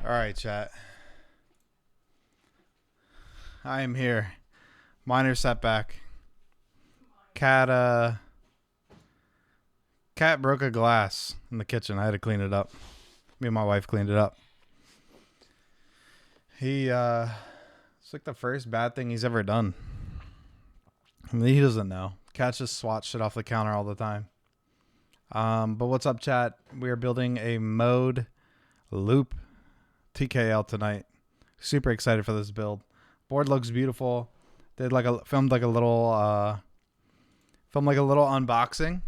All right, chat. I am here. Minor setback. Cat cat broke a glass in the kitchen. I had to clean it up. Me and my wife cleaned it up. It's like the first bad thing he's ever done. I mean, he doesn't know. Cats just swat shit off the counter all the time. But what's up, chat? We are building a mode loop TKL tonight. Super excited for this build. Board looks beautiful. Filmed like a little unboxing.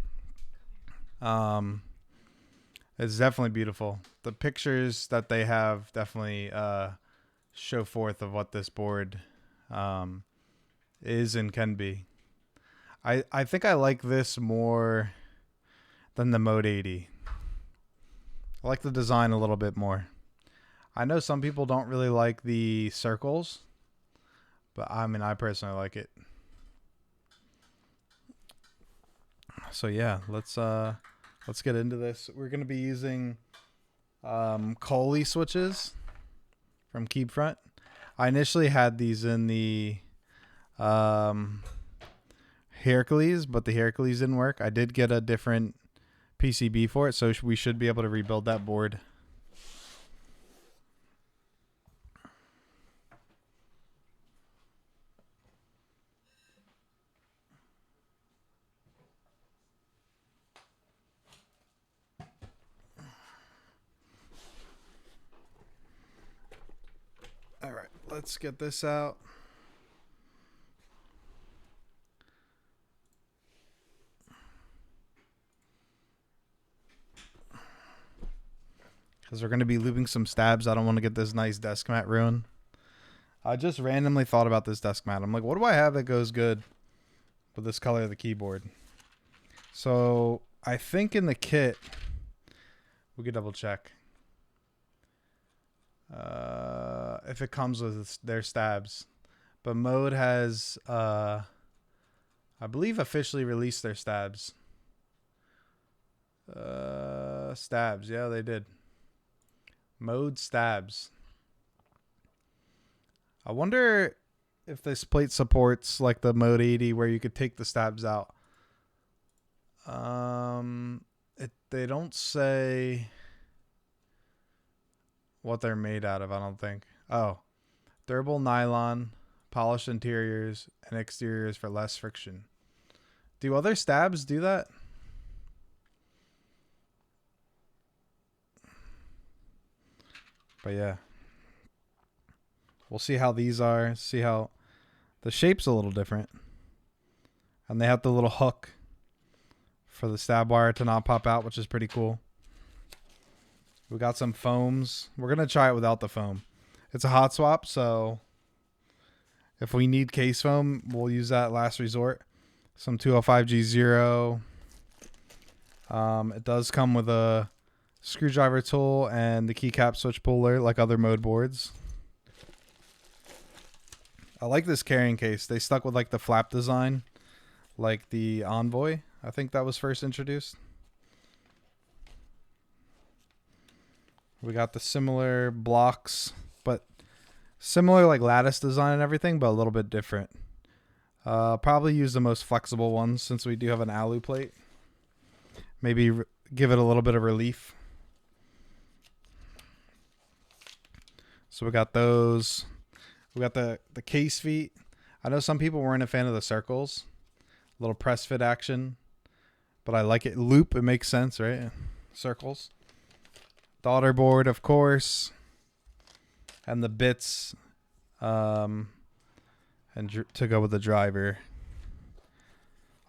It's definitely beautiful. The pictures that they have definitely show forth of what this board is and can be. I think I like this more than the Mode 80. I like the design a little bit more. I know some people don't really like the circles, but I mean, I personally like it. So yeah, let's get into this. We're gonna be using Coley switches from Keepfront. I initially had these in the Hercules, but the Hercules didn't work. I did get a different PCB for it, so we should be able to rebuild that board. All right, let's get this out. Because we're going to be looping some stabs. I don't want to get this nice desk mat ruined. I just randomly thought about this desk mat. I'm like, what do I have that goes good with this color of the keyboard? So I think in the kit, we could double check if it comes with their stabs. But Mode has, I believe, officially released their stabs. Stabs, yeah, they did. Mode stabs. I wonder if this plate supports like the Mode 80 where you could take the stabs out. They don't say what they're made out of, I don't think. Oh, durable nylon, polished interiors and exteriors for less friction. Do other stabs do that? But yeah. We'll see how these are. See how the shape's a little different. And they have the little hook for the stab wire to not pop out, which is pretty cool. We got some foams. We're going to try it without the foam. It's a hot swap, so if we need case foam, we'll use that last resort. Some 205G0. It does come with a screwdriver tool and the keycap switch puller like other mode boards. I like this carrying case. They stuck with like the flap design, like the Envoy. I think that was first introduced. We got the similar blocks, but similar like lattice design and everything, but a little bit different. Probably use the most flexible ones since we do have an alu plate. Maybe give it a little bit of relief. So we got those. We got the case feet. I know some people weren't a fan of the circles. A little press fit action. But I like it. Loop, it makes sense, right? Circles. Daughter board, of course. And the bits. And to go with the driver.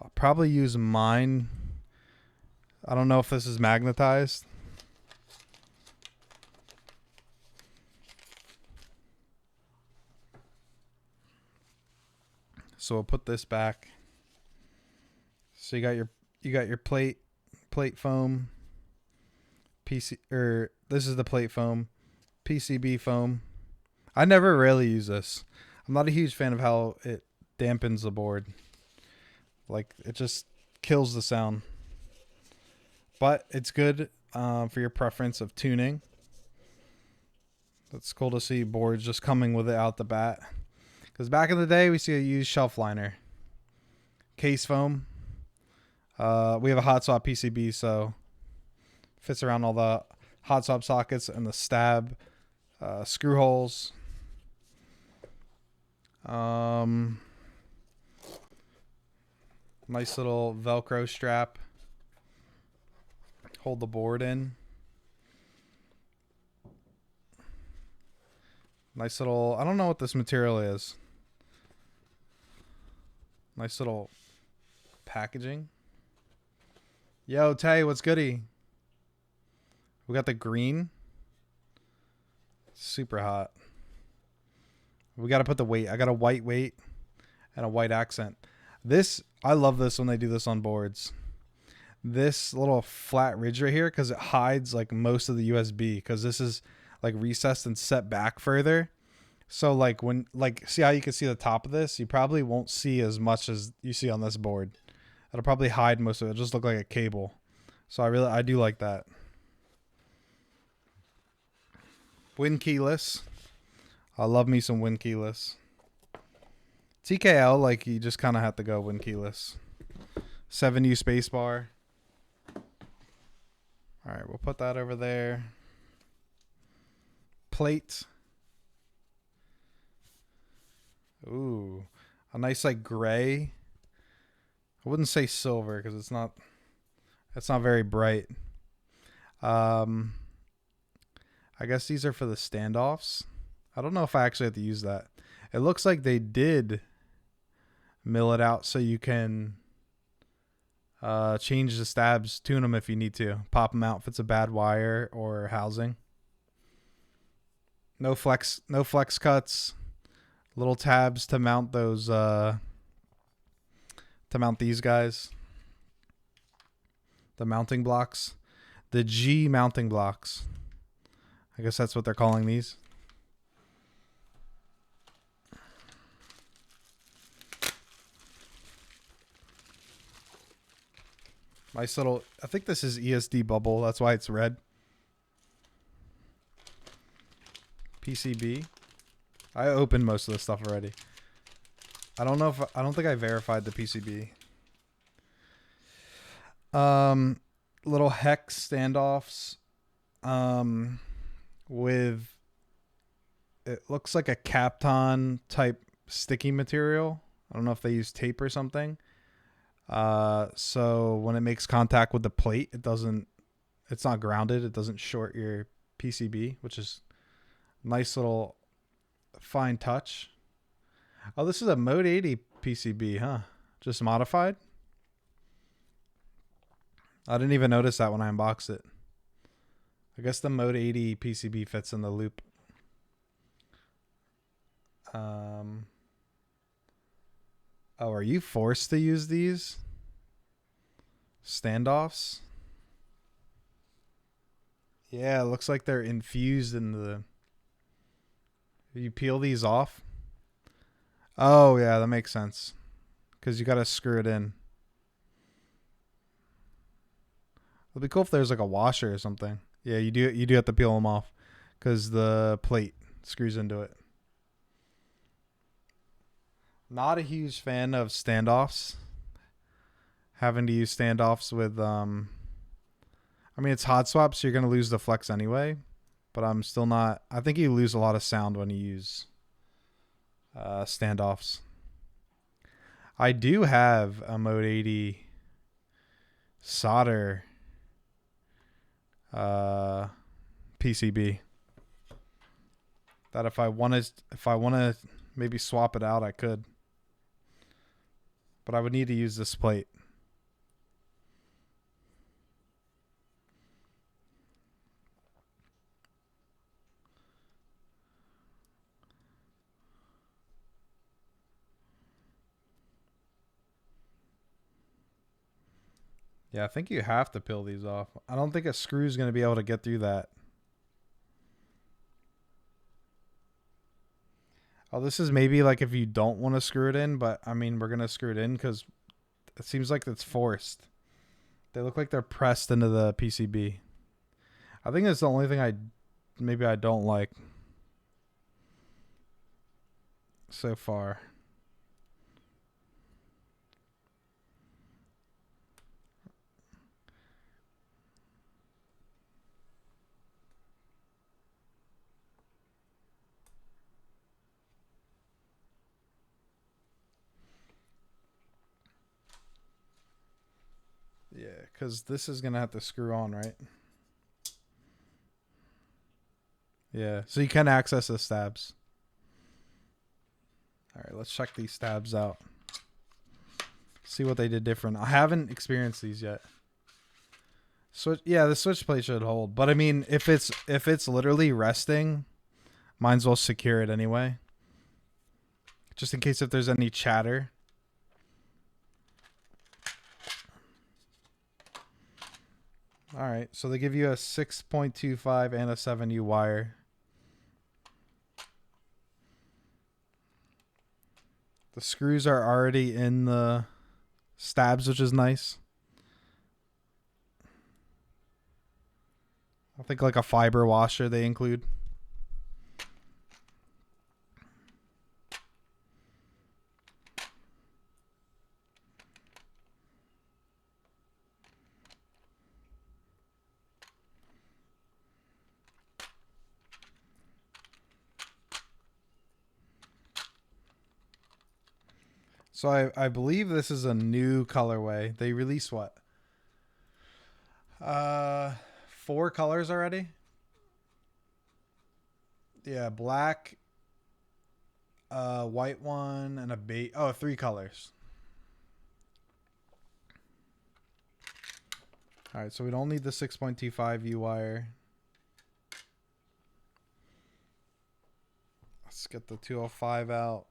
I'll probably use mine. I don't know if this is magnetized. So we'll put this back. So you got your plate foam, this is the plate foam, PCB foam. I never really use this. I'm not a huge fan of how it dampens the board. Like it just kills the sound. But it's good for your preference of tuning. It's cool to see boards just coming with it out the bat. Because back in the day, we see a used shelf liner. Case foam. We have a hot swap PCB, so fits around all the hot swap sockets and the stab screw holes. Nice little Velcro strap. Hold the board in. Nice little, I don't know what this material is. Nice little packaging. Yo, Tay, what's goody? We got the green. Super hot. We got to put the weight. I got a white weight and a white accent. This, I love this when they do this on boards. This little flat ridge right here, because it hides like most of the USB, because this is like recessed and set back further. So like when, like, see how you can see the top of this? You probably won't see as much as you see on this board. It'll probably hide most of it. It'll just look like a cable. So I do like that. Win keyless. I love me some win keyless. TKL, like, you just kind of have to go win keyless. 7U spacebar. All right, we'll put that over there. Plate. Ooh, a nice like gray. I wouldn't say silver because it's not very bright. I guess these are for the standoffs. I don't know if I actually have to use that. It looks like they did mill it out so you can change the stabs, tune them if you need to, pop them out if it's a bad wire or housing. No flex cuts. Little tabs to mount those to mount these guys. The mounting blocks. The G mounting blocks. I guess that's what they're calling these. Nice little, I think this is ESD bubble. That's why it's red. PCB. I opened most of this stuff already. I don't know if, I don't think I verified the PCB. Little hex standoffs. With, it looks like a Kapton type sticky material. I don't know if they use tape or something. So when it makes contact with the plate, it's not grounded. It doesn't short your PCB, which is nice little fine touch. Oh, this is a Mode 80 PCB, huh? Just modified. I didn't even notice that when I unboxed it. I guess the Mode 80 PCB fits in the loop. Oh, are you forced to use these standoffs? Yeah, it looks like they're infused in the... You peel these off. Oh, yeah, that makes sense. Because you got to screw it in. It'd be cool if there's like a washer or something. Yeah, you do have to peel them off because the plate screws into it. Not a huge fan of standoffs. Having to use standoffs with, I mean, it's hot swap, so you're going to lose the flex anyway. But I'm still not, I think you lose a lot of sound when you use standoffs. I do have a Mode 80 solder PCB that if I want to maybe swap it out, I could. But I would need to use this plate. Yeah, I think you have to peel these off. I don't think a screw is going to be able to get through that. Oh, this is maybe like if you don't want to screw it in, but I mean, we're going to screw it in because it seems like it's forced. They look like they're pressed into the PCB. I think that's the only thing maybe I don't like. so far. Yeah, because this is going to have to screw on, right? Yeah, so you can access the stabs. All right, let's check these stabs out. See what they did different. I haven't experienced these yet. Switch, yeah, the switch plate should hold. But I mean, if it's literally resting, might as well secure it anyway. Just in case if there's any chatter. All right, so they give you a 6.25 and a 7U wire. The screws are already in the stabs, which is nice. I think like a fiber washer they include. So I believe this is a new colorway. They released what? 4 colors already? Yeah, black, white one, and a bait. Oh, 3 colors. All right, so we don't need the 6.25 U wire. Let's get the 205 out.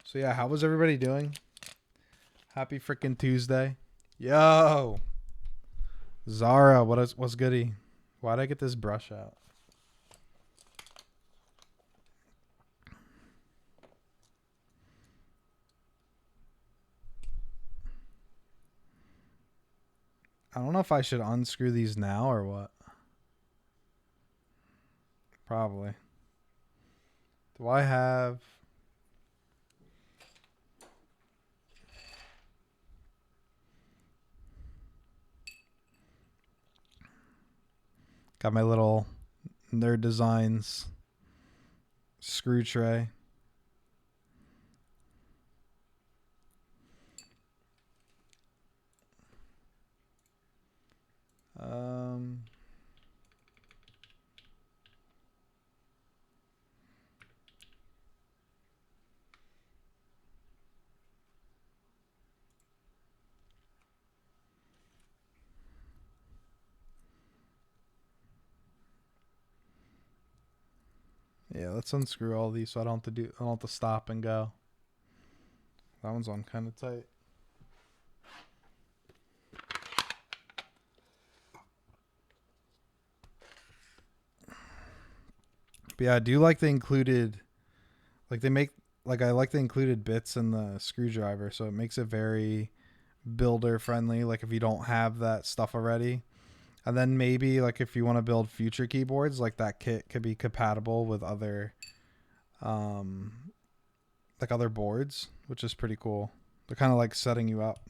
So yeah, how was everybody doing? Happy freaking Tuesday. Yo. Zara, what's goody? Why'd I get this brush out? I don't know if I should unscrew these now or what. Probably. Do I have... Got my little Nerd Designs screw tray. Yeah, let's unscrew all these so I don't have to stop and go. That one's on kind of tight. But yeah, I do like the included, like they make, like I like the included bits in the screwdriver, so it makes it very builder friendly. Like if you don't have that stuff already, and then maybe like if you want to build future keyboards, like that kit could be compatible with other, like other boards, which is pretty cool. They're kind of like setting you up.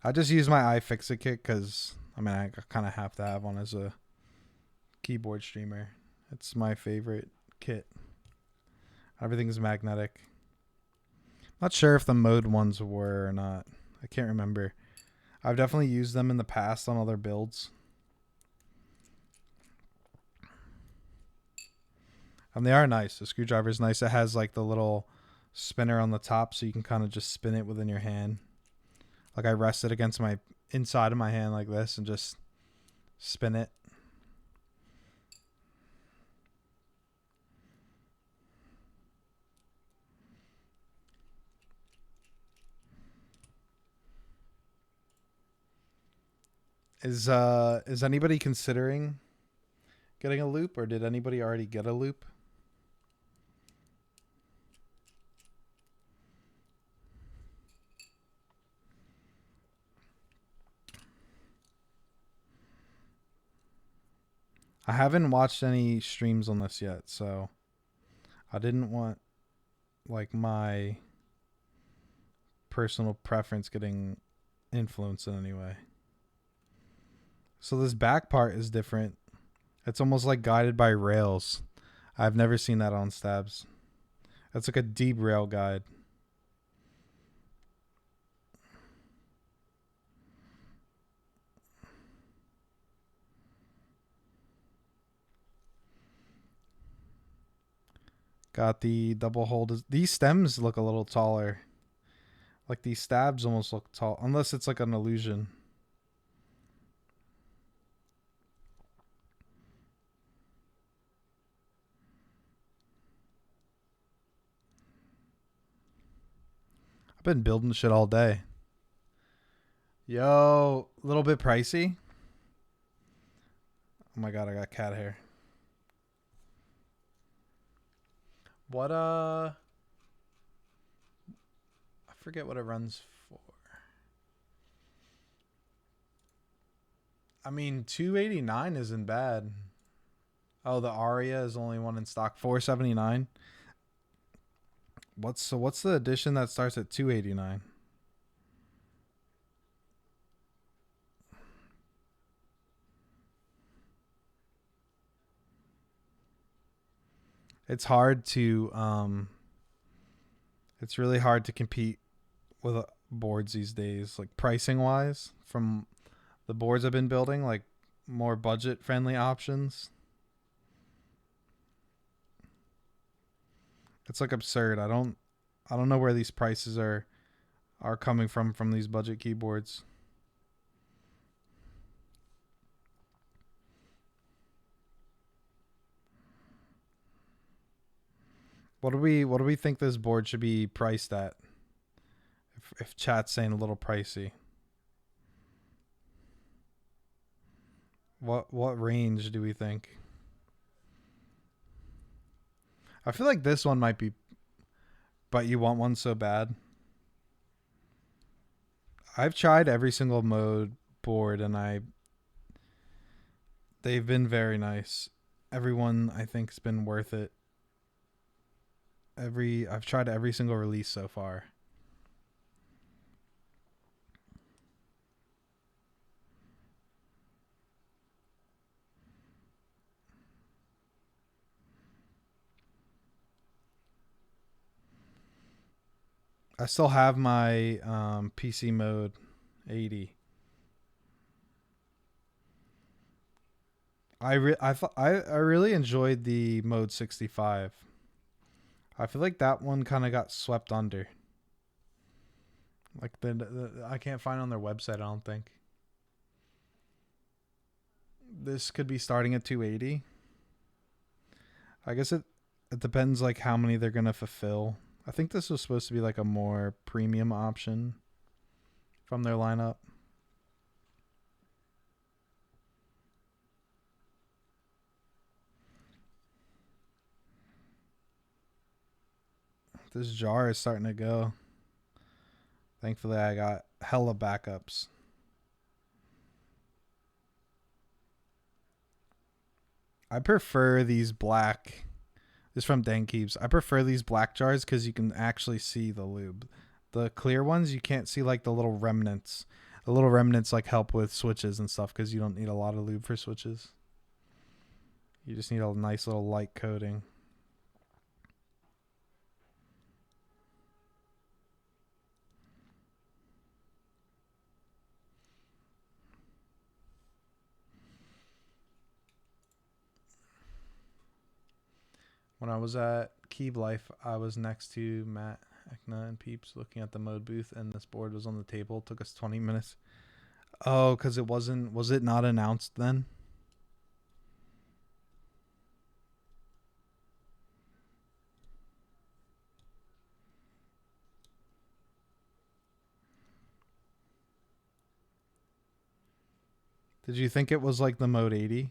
I just use my iFixit kit because I mean I kind of have to have one as a keyboard streamer. It's my favorite kit. Everything's magnetic. Not sure if the mode ones were or not. I can't remember. I've definitely used them in the past on other builds. And they are nice. The screwdriver is nice. It has like the little spinner on the top so you can kind of just spin it within your hand. Like I rest it against my inside of my hand like this and just spin it. Is anybody considering getting a loop, or did anybody already get a loop? I haven't watched any streams on this yet, so I didn't want like my personal preference getting influenced in any way. So this back part is different. It's almost like guided by rails. I've never seen that on stabs. It's like a deep rail guide. Got the double hold. These stems look a little taller. Like these stabs almost look tall. Unless it's like an illusion. I've been building shit all day. Yo, a little bit pricey. Oh my god, I got cat hair. What I forget what it runs for. I mean, 289 isn't bad. Oh, the Aria is only one in stock. 479. What's the edition that starts at 289? It's hard to it's really hard to compete with boards these days, like pricing wise, from the boards I've been building, like more budget friendly options. It's like absurd. I don't know where these prices are coming from these budget keyboards. What do we think this board should be priced at? If chat's saying a little pricey. What range do we think? I feel like this one might be, but you want one so bad. I've tried every single mode board and they've been very nice. Everyone I think has been worth it. I've tried every single release so far. I still have my PC mode 80. I really enjoyed the mode 65. I feel like that one kind of got swept under. Like I can't find it on their website, I don't think. This could be starting at 280. I guess it depends like how many they're going to fulfill. I think this was supposed to be like a more premium option from their lineup. This jar is starting to go. Thankfully, I got hella backups. I prefer these black. This is from Dankeeps. I prefer these black jars because you can actually see the lube. The clear ones, you can't see like the little remnants. The little remnants like help with switches and stuff because you don't need a lot of lube for switches. You just need a nice little light coating. When I was at Keeb Life, I was next to Matt, Ekna, and Peeps looking at the mode booth, and this board was on the table. It took us 20 minutes. Oh, because it wasn't... Was it not announced then? Did you think it was like the mode 80?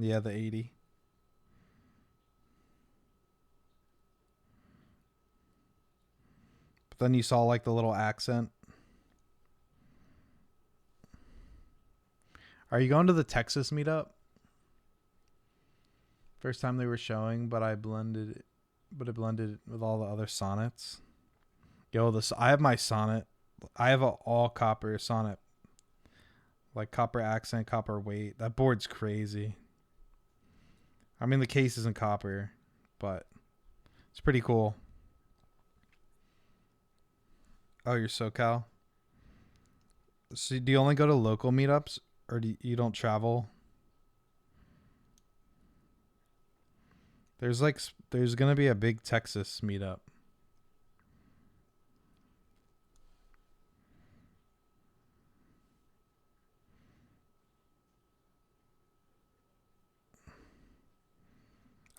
Yeah, the 80. Then you saw like the little accent. Are you going to the Texas meetup? First time they were showing, but it blended with all the other sonnets. Yo, I have my sonnet. I have a all copper sonnet. Like copper accent, copper weight. That board's crazy. I mean, the case isn't copper, but it's pretty cool. Oh, you're SoCal? So do you only go to local meetups, or do you don't travel? There's going to be a big Texas meetup.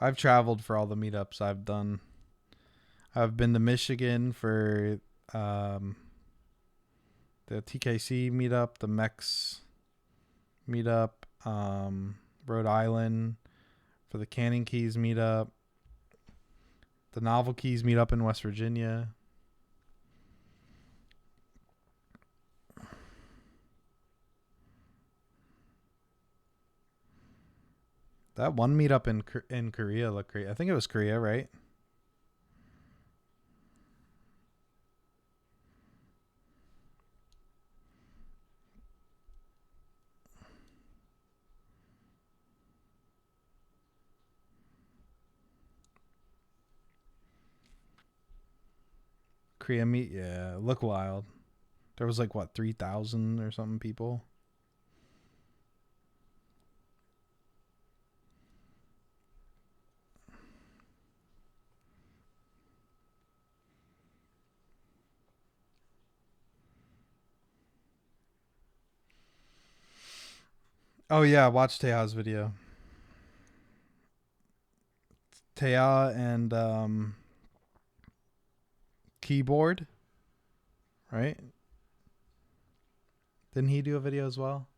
I've traveled for all the meetups I've done. I've been to Michigan for the TKC meetup, the Mex meetup, Rhode Island for the Canning Keys meetup, the Novel Keys meetup in West Virginia. That one meetup in Korea looked great. I think it was Korea, right? Korea meet, yeah, look wild. There was like what 3,000 or something people. Oh yeah, watch Tea's video. Tea and keyboard, right? Didn't he do a video as well?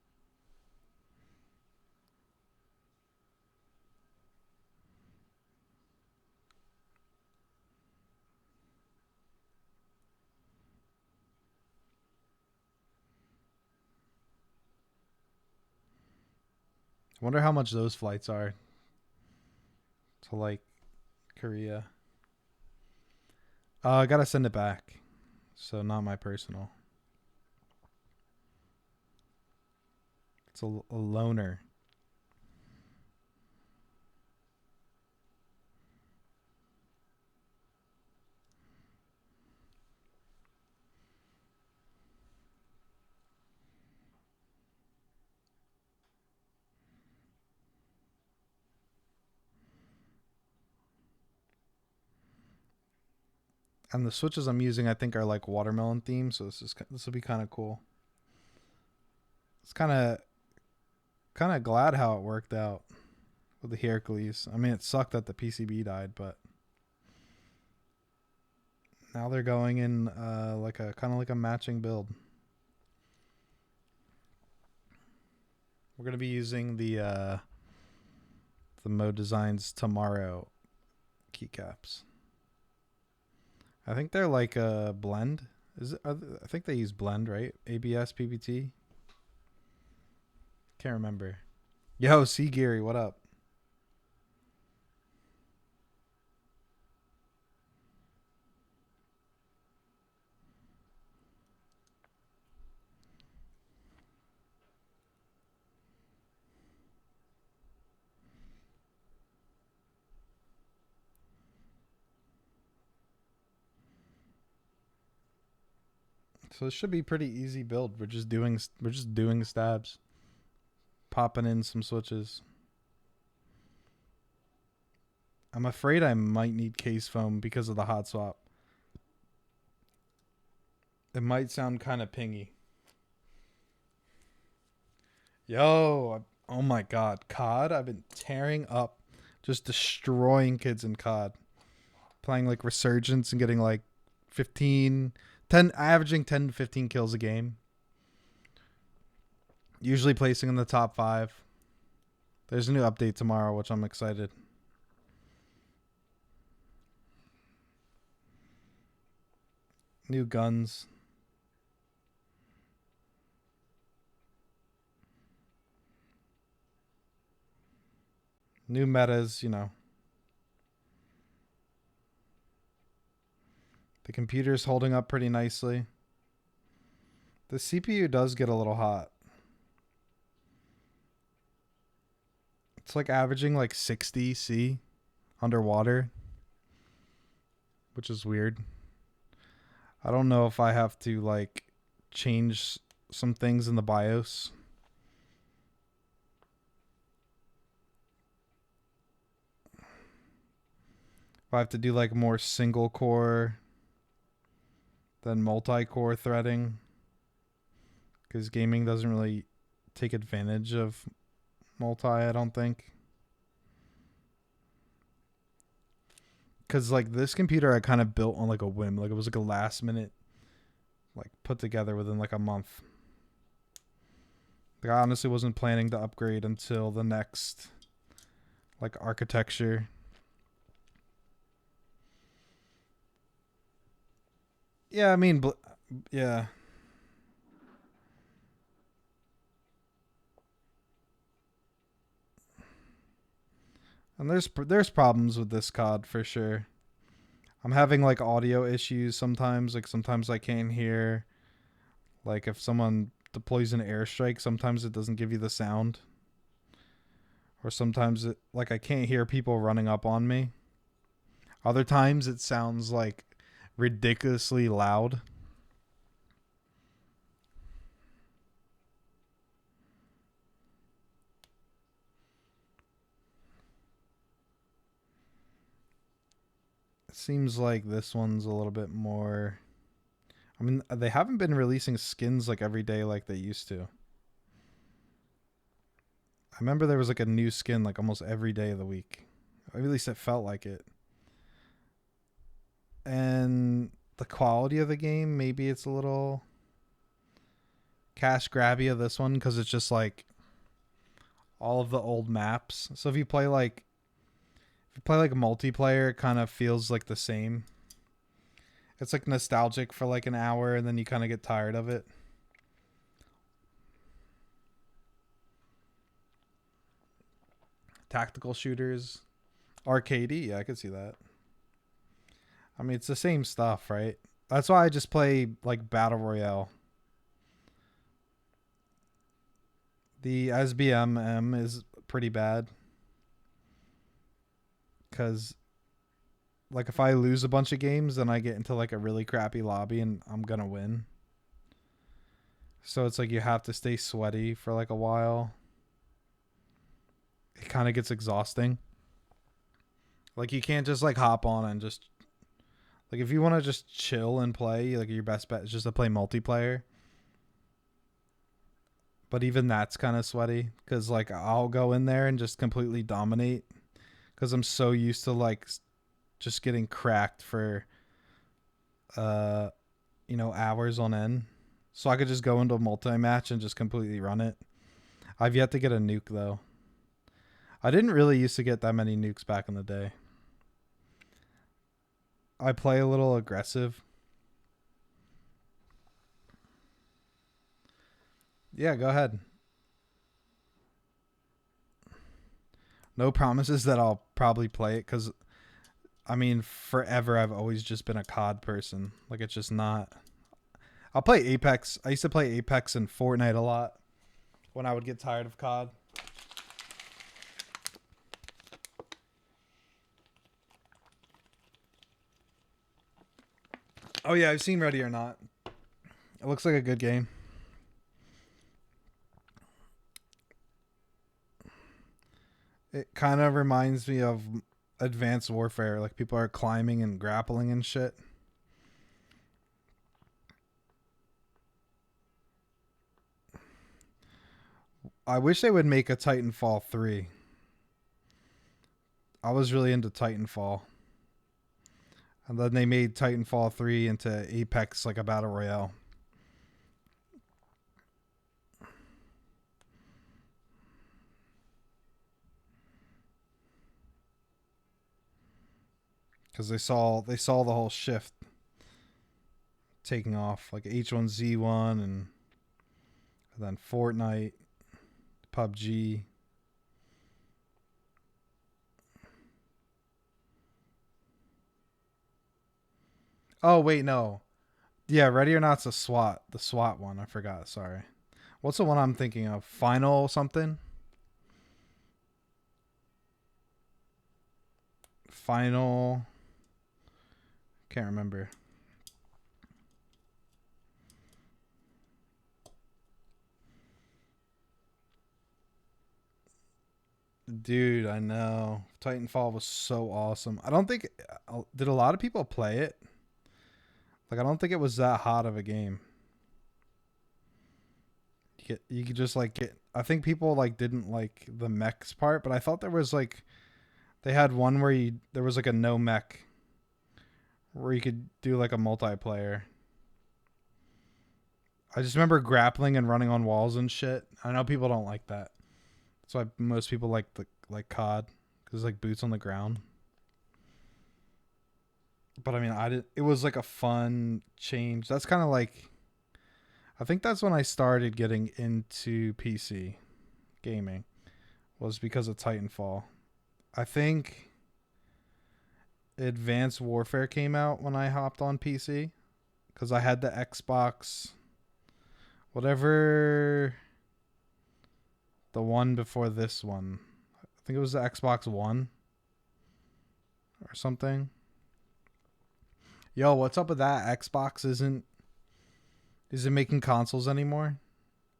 I wonder how much those flights are to like Korea. I gotta send it back, so not my personal. It's a loaner. And the switches I'm using, I think, are like watermelon themed, so this will be kind of cool. It's kind of glad how it worked out with the Hercules. I mean, it sucked that the PCB died, but now they're going in like a kind of like a matching build. We're gonna be using the Mode Designs Tomorrow keycaps. I think they're like a blend. I think they use blend, right? ABS, PBT. Can't remember. Yo, C Geary, what up? So it should be pretty easy build. We're just doing stabs, popping in some switches. I'm afraid I might need case foam because of the hot swap. It might sound kind of pingy. Yo, oh my god, COD. I've been tearing up, just destroying kids in COD. Playing like Resurgence and getting like 10, averaging 10 to 15 kills a game. Usually placing in the top 5. There's a new update tomorrow, which I'm excited. New guns. New metas, you know. The computer's holding up pretty nicely. The CPU does get a little hot. It's like averaging like 60 C underwater, which is weird. I don't know if I have to like change some things in the BIOS. If I have to do like more single core than multi-core threading, because gaming doesn't really take advantage of multi, I don't think. Because like this computer I kind of built on like a whim. Like it was like a last minute like put together within like a month. Like I honestly wasn't planning to upgrade until the next like architecture. Yeah, I mean, yeah. And there's problems with this COD for sure. I'm having like audio issues sometimes. Like sometimes I can't hear. Like if someone deploys an airstrike, sometimes it doesn't give you the sound. Or sometimes it like I can't hear people running up on me. Other times it sounds like ridiculously loud. It seems like this one's a little bit more. I mean, they haven't been releasing skins like every day like they used to. I remember there was like a new skin like almost every day of the week. At least it felt like it. And the quality of the game, maybe it's a little cash grabby of this one because it's just like all of the old maps. So if you play like multiplayer, it kind of feels like the same. It's like nostalgic for like an hour and then you kind of get tired of it. Tactical shooters, arcadey, yeah, I could see that. I mean, it's the same stuff, right? That's why I just play like battle royale. The SBMM is pretty bad because like if I lose a bunch of games, then I get into like a really crappy lobby and I'm gonna win. So it's like you have to stay sweaty for like a while. It kind of gets exhausting. Like you can't just like hop on and just like if you want to just chill and play, like your best bet is just to play multiplayer. But even that's kind of sweaty because like I'll go in there and just completely dominate because I'm so used to like just getting cracked for uh hours on end. So I could just go into a multi match and just completely run it. I've yet to get a nuke though. I didn't really used to get that many nukes back in the day. I play a little aggressive. Yeah, go ahead. No promises that I'll probably play it because I mean, forever I've always just been a COD person. Like it's just not. I'll play Apex. I used to play Apex and Fortnite a lot when I would get tired of COD. Oh yeah, I've seen Ready or Not. It looks like a good game. It kind of reminds me of Advanced Warfare. Like people are climbing and grappling and shit. I wish they would make a Titanfall 3. I was really into Titanfall. And then they made Titanfall 3 into Apex like a battle royale. Cuz they saw the whole shift. taking off, like H1Z1 and then Fortnite, PUBG. Oh wait, no. Yeah, Ready or Not's a SWAT, the SWAT one. I forgot. Sorry. What's the one I'm thinking of? Final something? Final. Can't remember. Dude, I know. Titanfall was so awesome. I don't think did a lot of people play it? Like I don't think it was that hot of a game. You could just like get I think people like didn't like the mechs part, but I thought there was like they had one where there was like a no mech where you could do like a multiplayer. I just remember grappling and running on walls and shit. I know people don't like that. That's why most people like COD because like boots on the ground. But I mean, I did. It was like a fun change. That's kind of like I think that's when I started getting into PC gaming was because of Titanfall. I think Advanced Warfare came out when I hopped on PC because I had the Xbox, whatever the one before this one. I think it was the Xbox One or something. Yo, what's up with that? Xbox isn't making consoles anymore,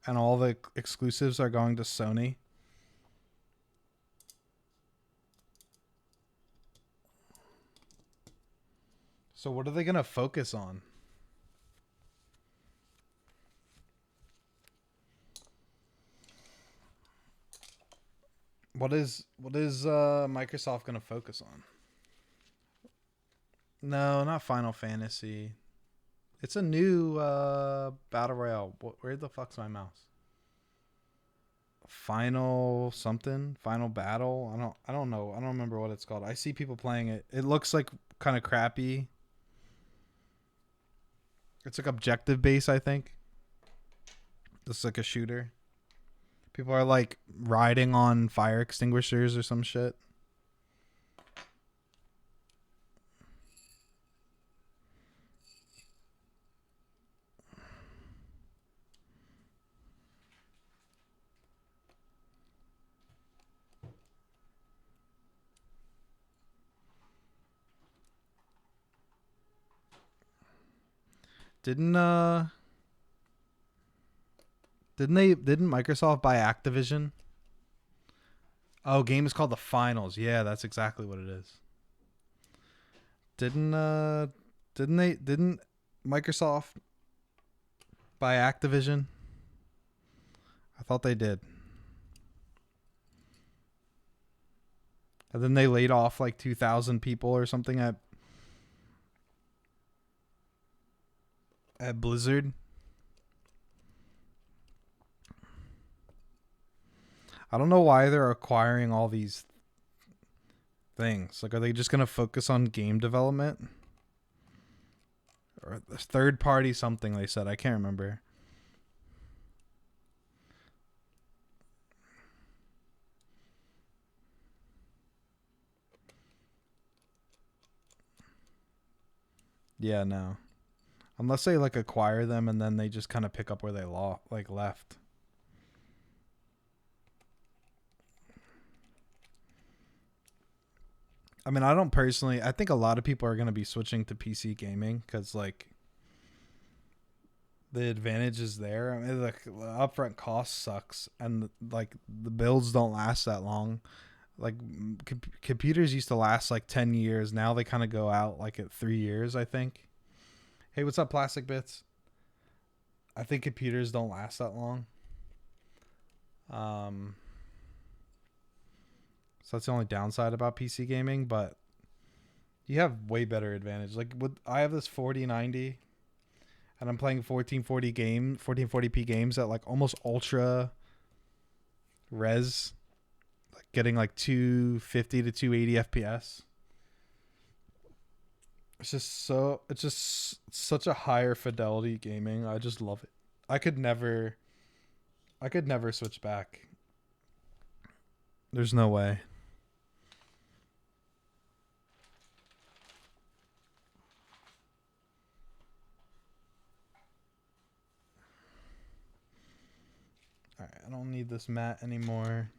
and all the exclusives are going to Sony. So what are they gonna focus on? What is Microsoft gonna focus on? No, not Final Fantasy. It's a new battle royale. Where the fuck's my mouse? Final something? Final battle? I don't know. I don't remember what it's called. I see people playing it. It looks like kind of crappy. It's like objective base, I think. It's like a shooter. People are like riding on fire extinguishers or some shit. Didn't uh didn't Microsoft buy Activision? Oh, game is called The Finals. Yeah, that's exactly what it is. Didn't didn't Microsoft buy Activision? I thought they did. And then they laid off like 2,000 people or something at Blizzard. I don't know why they're acquiring all these things. Like, are they just going to focus on game development? Or third party something they said. I can't remember. Yeah, no. Unless they like acquire them and then they just kind of pick up where they left. I mean, I don't personally. I think a lot of people are going to be switching to PC gaming because like the advantage is there. I mean, the upfront cost sucks, and like the builds don't last that long. Like computers used to last like 10 years. Now they kind of go out like at 3 years, I think. Hey, what's up, Plastic Bits? I think computers don't last that long. So that's the only downside about PC gaming, but you have way better advantage. Like I have this 4090 and I'm playing 1440p games at like almost ultra res, like getting like 250 to 280 FPS. It's just such a higher fidelity gaming. I just love it. I could never I could never switch back. There's no way. All right, I don't need this mat anymore.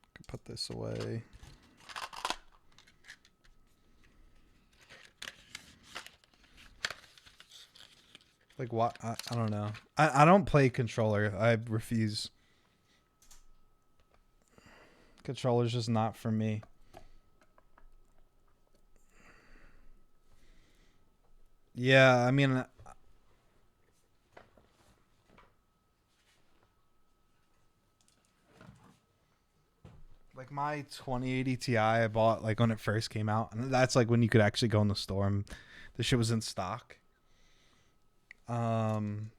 I can put this away. Like what? I don't know. I don't play controller. I refuse. Controller's just not for me. Yeah, I mean, like my 2080 Ti I bought like when it first came out, and that's like when you could actually go in the store and the shit was in stock. Um,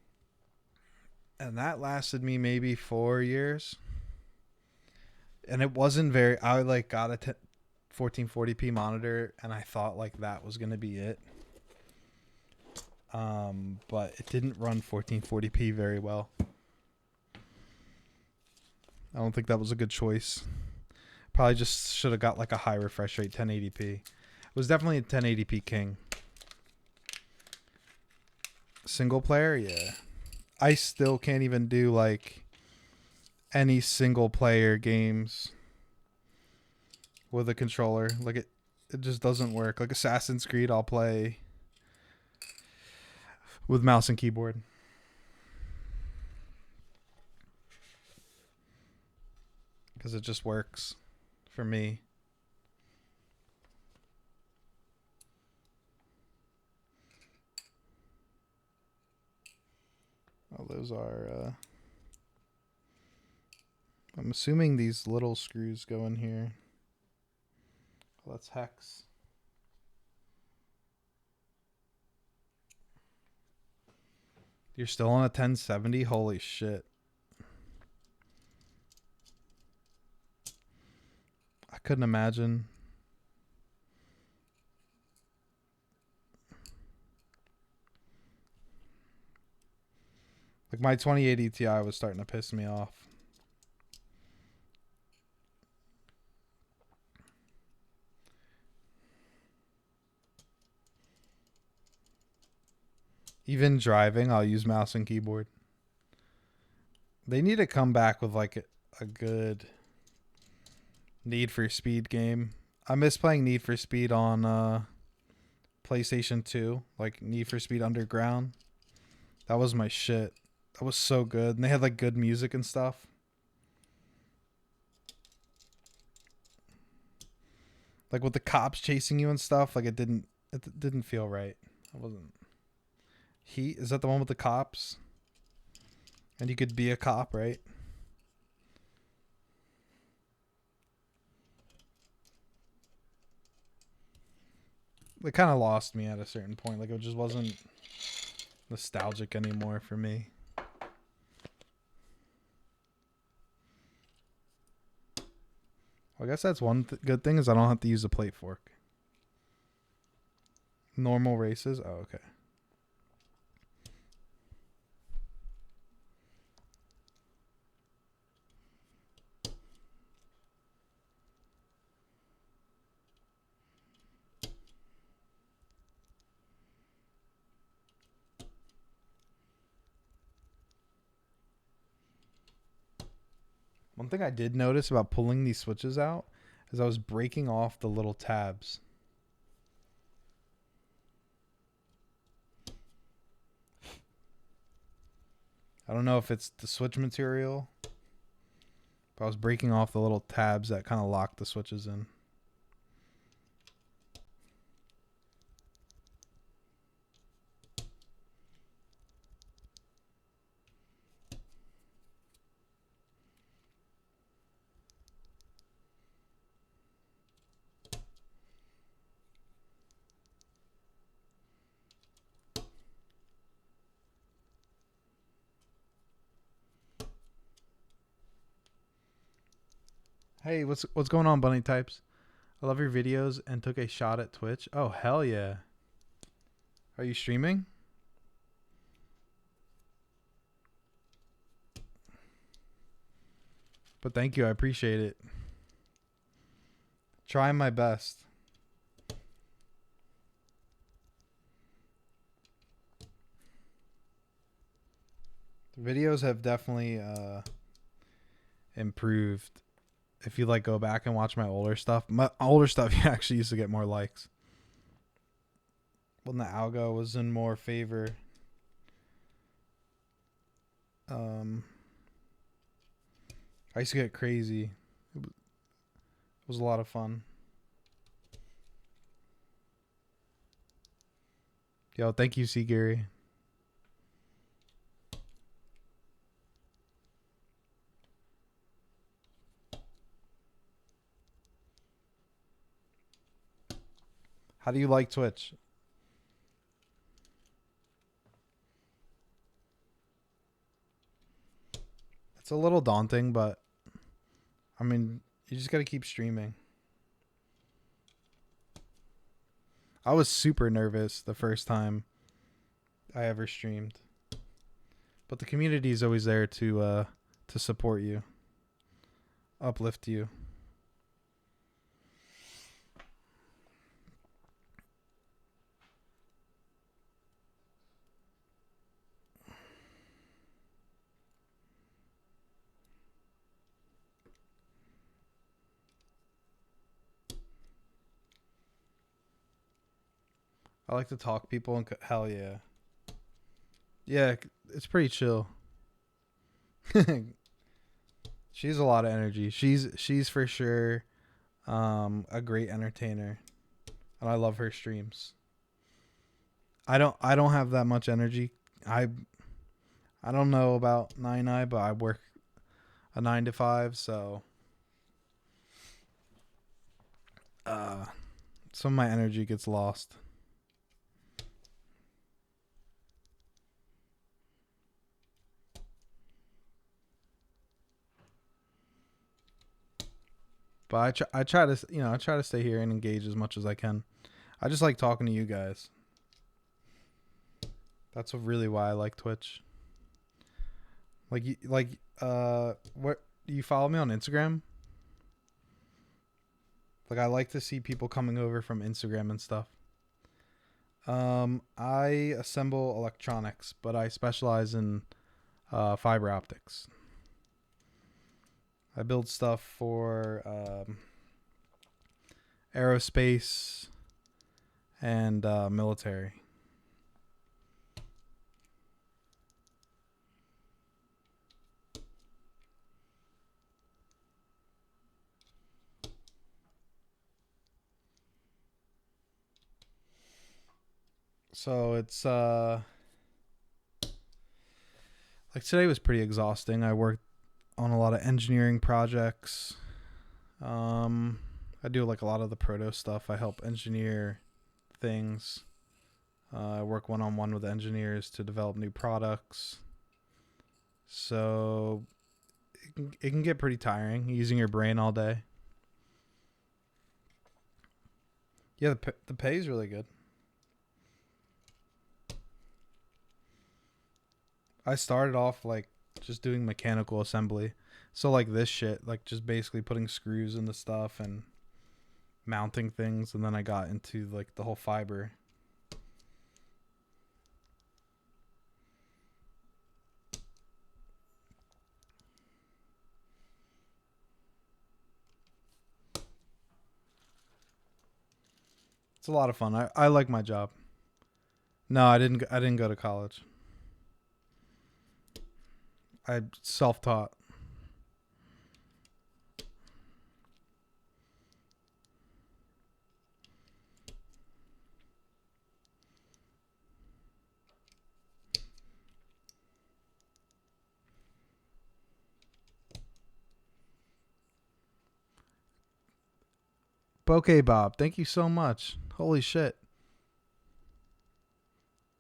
and that lasted me maybe 4 years, and it wasn't very. I like got a 1440p monitor, and I thought like that was gonna be it. But it didn't run 1440p very well. I don't think that was a good choice. Probably just should have got like a high refresh rate 1080p. It was definitely a 1080p king. Single player, yeah. I still can't even do like any single player games with a controller. Like it just doesn't work. Like Assassin's Creed, I'll play with mouse and keyboard. Because it just works for me. Oh, those are... I'm assuming these little screws go in here. Oh, that's hex. You're still on a 1070? Holy shit. I couldn't imagine. Like my 2080 Ti was starting to piss me off. Even driving, I'll use mouse and keyboard. They need to come back with like a good Need for Speed game. I miss playing Need for Speed on PlayStation 2, like Need for Speed Underground. That was my shit. That was so good. And they had like good music and stuff. Like with the cops chasing you and stuff, like it didn't feel right. It wasn't. Heat, is that the one with the cops? And you could be a cop, right? It kind of lost me at a certain point. Like it just wasn't nostalgic anymore for me. Well, I guess that's one good thing is I don't have to use a plate fork. Normal races? Oh, okay. One thing I did notice about pulling these switches out is I was breaking off the little tabs. I don't know if it's the switch material, but I was breaking off the little tabs that kind of lock the switches in. Hey, what's going on, Bunny Types? I love your videos and took a shot at Twitch. Oh, hell yeah. Are you streaming? But thank you. I appreciate it. Trying my best. The videos have definitely improved. If you like go back and watch my older stuff, you actually used to get more likes. When the algo was in more favor. I used to get crazy. It was a lot of fun. Yo, thank you, C. Gary. How do you like Twitch? It's a little daunting, but I mean, you just got to keep streaming. I was super nervous the first time I ever streamed. But the community is always there to support you, uplift you. I like to talk people and hell yeah. Yeah, it's pretty chill. She has a lot of energy. She's for sure a great entertainer. And I love her streams. I don't have that much energy. I don't know about 9 but I work a 9 to 5, so some of my energy gets lost. But I try to stay here and engage as much as I can. I just like talking to you guys. That's really why I like Twitch. What do you follow me on Instagram? Like I like to see people coming over from Instagram and stuff. I assemble electronics, but I specialize in fiber optics. I build stuff for aerospace and military. So it's like today was pretty exhausting. I worked on a lot of engineering projects. I do like a lot of the proto stuff. I help engineer things. I work one-on-one with engineers to develop new products. So it can get pretty tiring using your brain all day. Yeah, the pay is really good. I started off like just doing mechanical assembly. So like this shit, like just basically putting screws in the stuff and mounting things, and then I got into like the whole fiber. It's a lot of fun. I like my job. No, I didn't go to college. I self-taught. Bokeh Bob, thank you so much. Holy shit.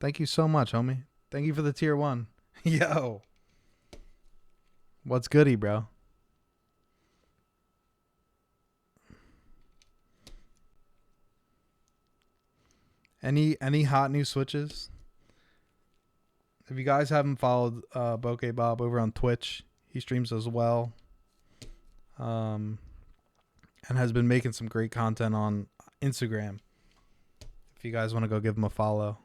Thank you so much, homie. Thank you for the tier 1. Yo. What's goody, bro? Any hot new switches? If you guys haven't followed Bokeh Bob over on Twitch, he streams as well. And has been making some great content on Instagram. If you guys want to go give him a follow.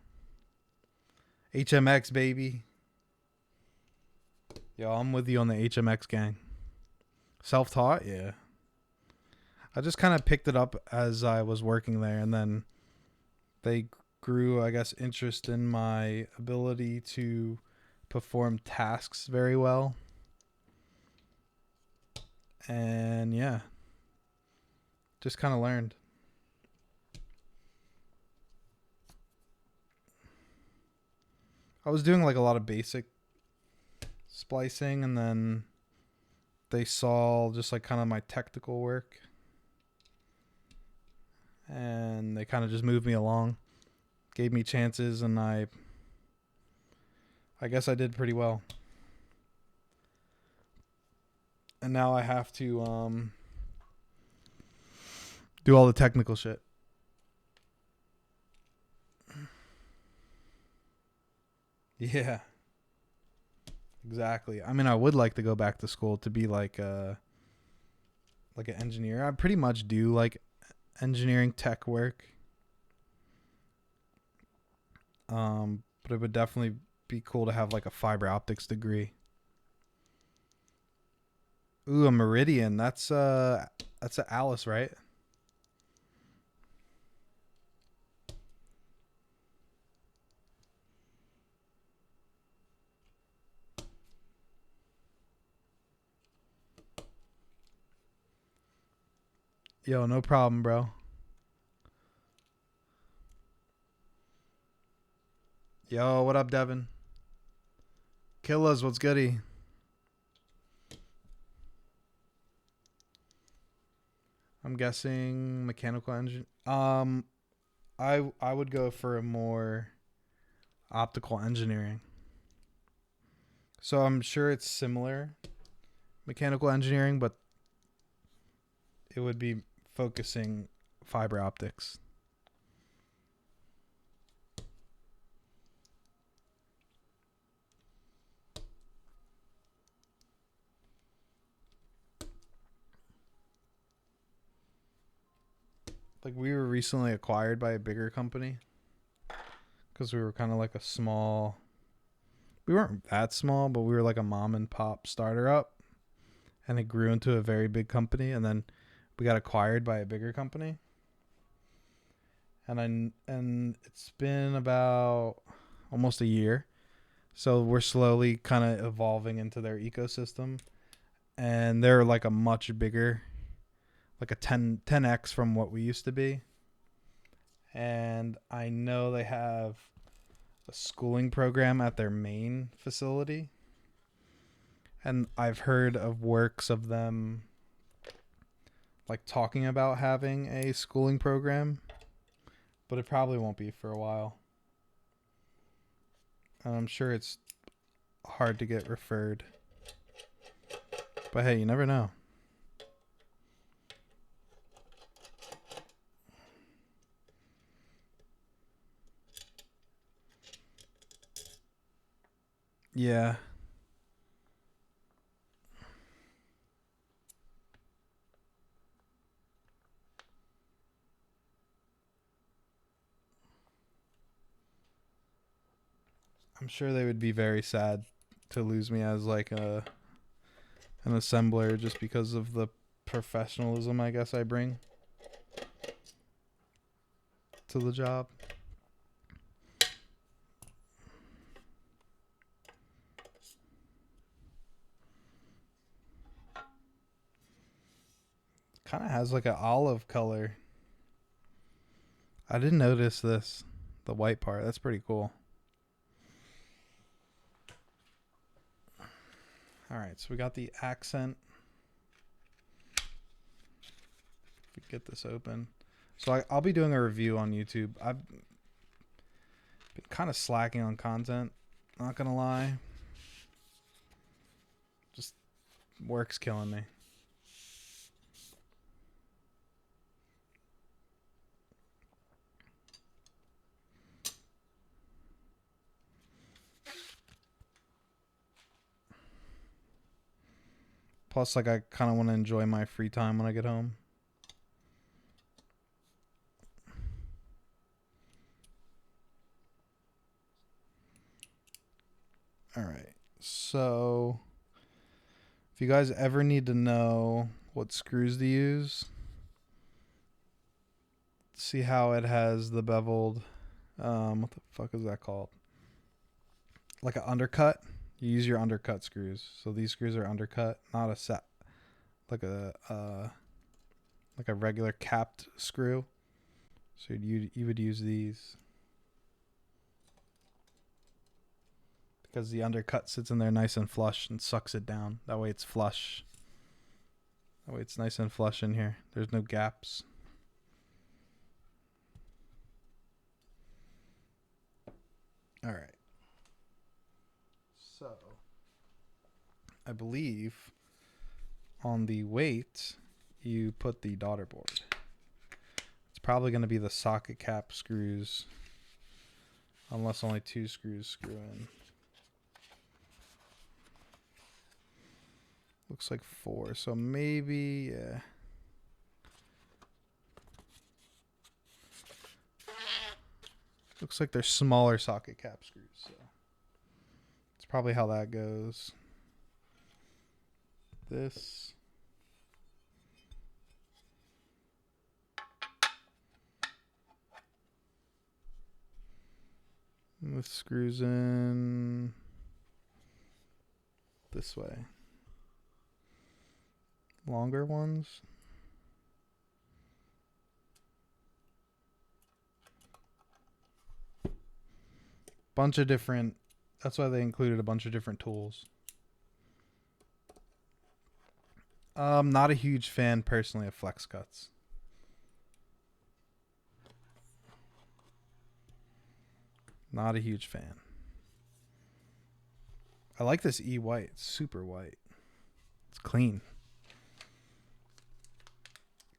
HMX, baby. Yo, I'm with you on the HMX gang. Self-taught? Yeah. I just kind of picked it up as I was working there, and then they grew, I guess, interest in my ability to perform tasks very well. And yeah, just kind of learned. I was doing like a lot of basic splicing, and then they saw just like kind of my technical work, and they kind of just moved me along, gave me chances, and I guess I did pretty well. And now I have to do all the technical shit. Yeah. Exactly. I mean, I would like to go back to school to be like an engineer. I pretty much do like engineering tech work. But it would definitely be cool to have like a fiber optics degree. Ooh, a Meridian. That's a Alice, right? Yo, no problem, bro. Yo, what up, Devin? Killas, what's goody? I'm guessing mechanical engine. I would go for a more optical engineering. So I'm sure it's similar mechanical engineering, but it would be focusing fiber optics. Like we were recently acquired by a bigger company because we were kind of like a small. We weren't that small, but we were like a mom and pop starter up, and it grew into a very big company, and then we got acquired by a bigger company. And it's been about almost a year. So we're slowly kind of evolving into their ecosystem, and they're like a much bigger, like a 10x from what we used to be. And I know they have a schooling program at their main facility, and I've heard of works of them like talking about having a schooling program, but it probably won't be for a while. And I'm sure it's hard to get referred. But hey, you never know. Yeah. I'm sure they would be very sad to lose me as like an assembler just because of the professionalism I guess I bring to the job. Kind of has like an olive color. I didn't notice this, the white part. That's pretty cool. All right, so we got the accent. If we get this open. So I'll be doing a review on YouTube. I've been kind of slacking on content, not going to lie. Just work's killing me. Plus, like, I kind of want to enjoy my free time when I get home. All right. So, if you guys ever need to know what screws to use, see how it has the beveled, what the fuck is that called? Like an undercut. You use your undercut screws. So these screws are undercut, not a set, like a regular capped screw. So you would use these because the undercut sits in there nice and flush and sucks it down. That way it's flush. That way it's nice and flush in here. There's no gaps. All right. So I believe on the weight you put the daughter board. It's probably going to be the socket cap screws, unless only 2 screws screw in. Looks like 4, so maybe, yeah. Looks like they're smaller socket cap screws, so it's probably how that goes. This. And this screws in this way. Longer ones. Bunch of different, that's why they included a bunch of different tools. Not a huge fan personally of flex cuts. Not a huge fan. I like this E white. It's super white. It's clean.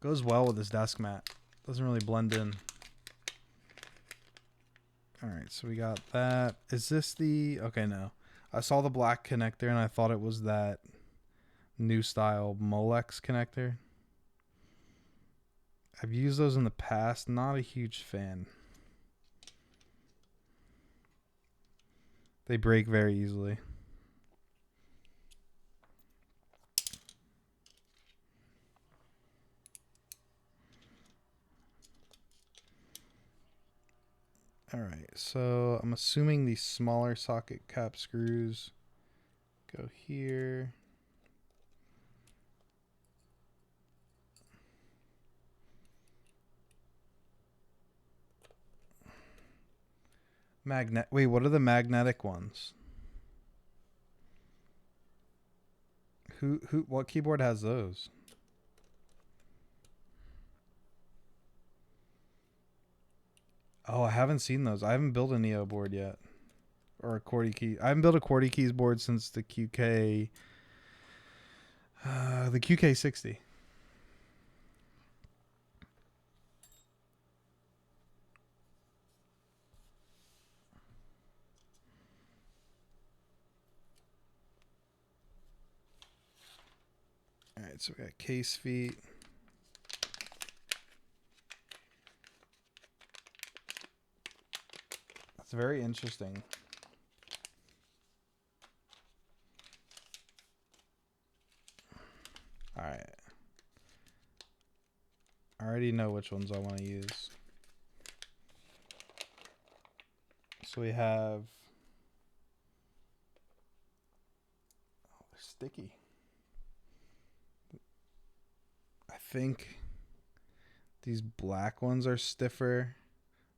Goes well with this desk mat. Doesn't really blend in. Alright, so we got that. Is this the... Okay, no. I saw the black connector and I thought it was that new style Molex connector. I've used those in the past. Not a huge fan. They break very easily. Alright, so I'm assuming these smaller socket cap screws go here. Wait, what are the magnetic ones? What keyboard has those? Oh, I haven't seen those. I haven't built a Neo board yet. Or a QWERTY key. I haven't built a QWERTY keys board since the QK... the QK60. Alright, so we got case feet. That's very interesting. Alright. I already know which ones I want to use. So we have... Oh, they're sticky. I think these black ones are stiffer.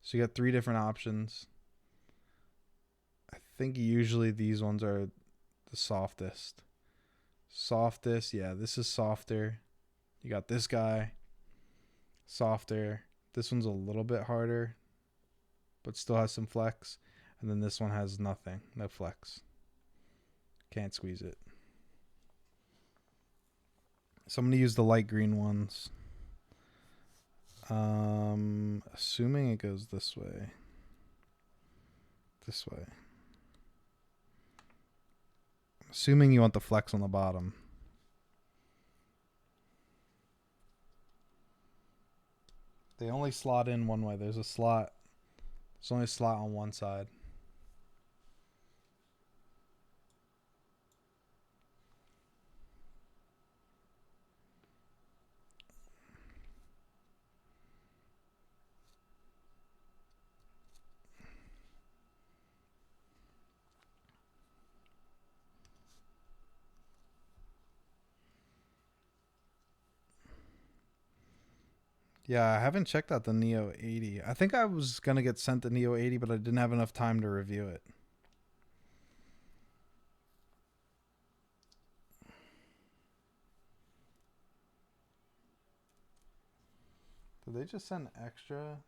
So you got 3 different options. I think usually these ones are the softest. Softest, yeah, this is softer. You got this guy, softer. This one's a little bit harder, but still has some flex. And then this one has nothing, no flex. Can't squeeze it. So I'm going to use the light green ones. Assuming it goes this way. This way. Assuming you want the flex on the bottom. They only slot in one way. There's a slot. There's only a slot on one side. Yeah, I haven't checked out the Neo 80. I think I was going to get sent the Neo 80, but I didn't have enough time to review it. Did they just send extra?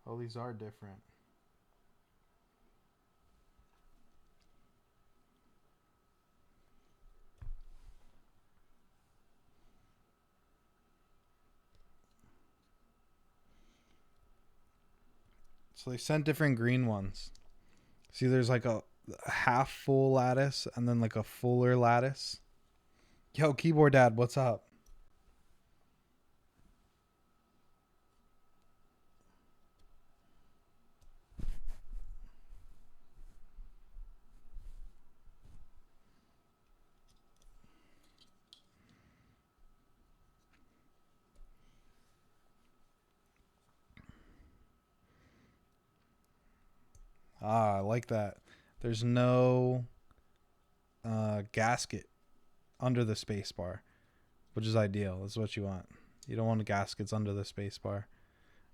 Oh, these are different. So they sent different green ones. See, there's like a half full lattice and then like a fuller lattice. Yo, keyboard dad, what's up? Ah, I like that. There's no gasket under the space bar, which is ideal. That's what you want. You don't want the gaskets under the space bar.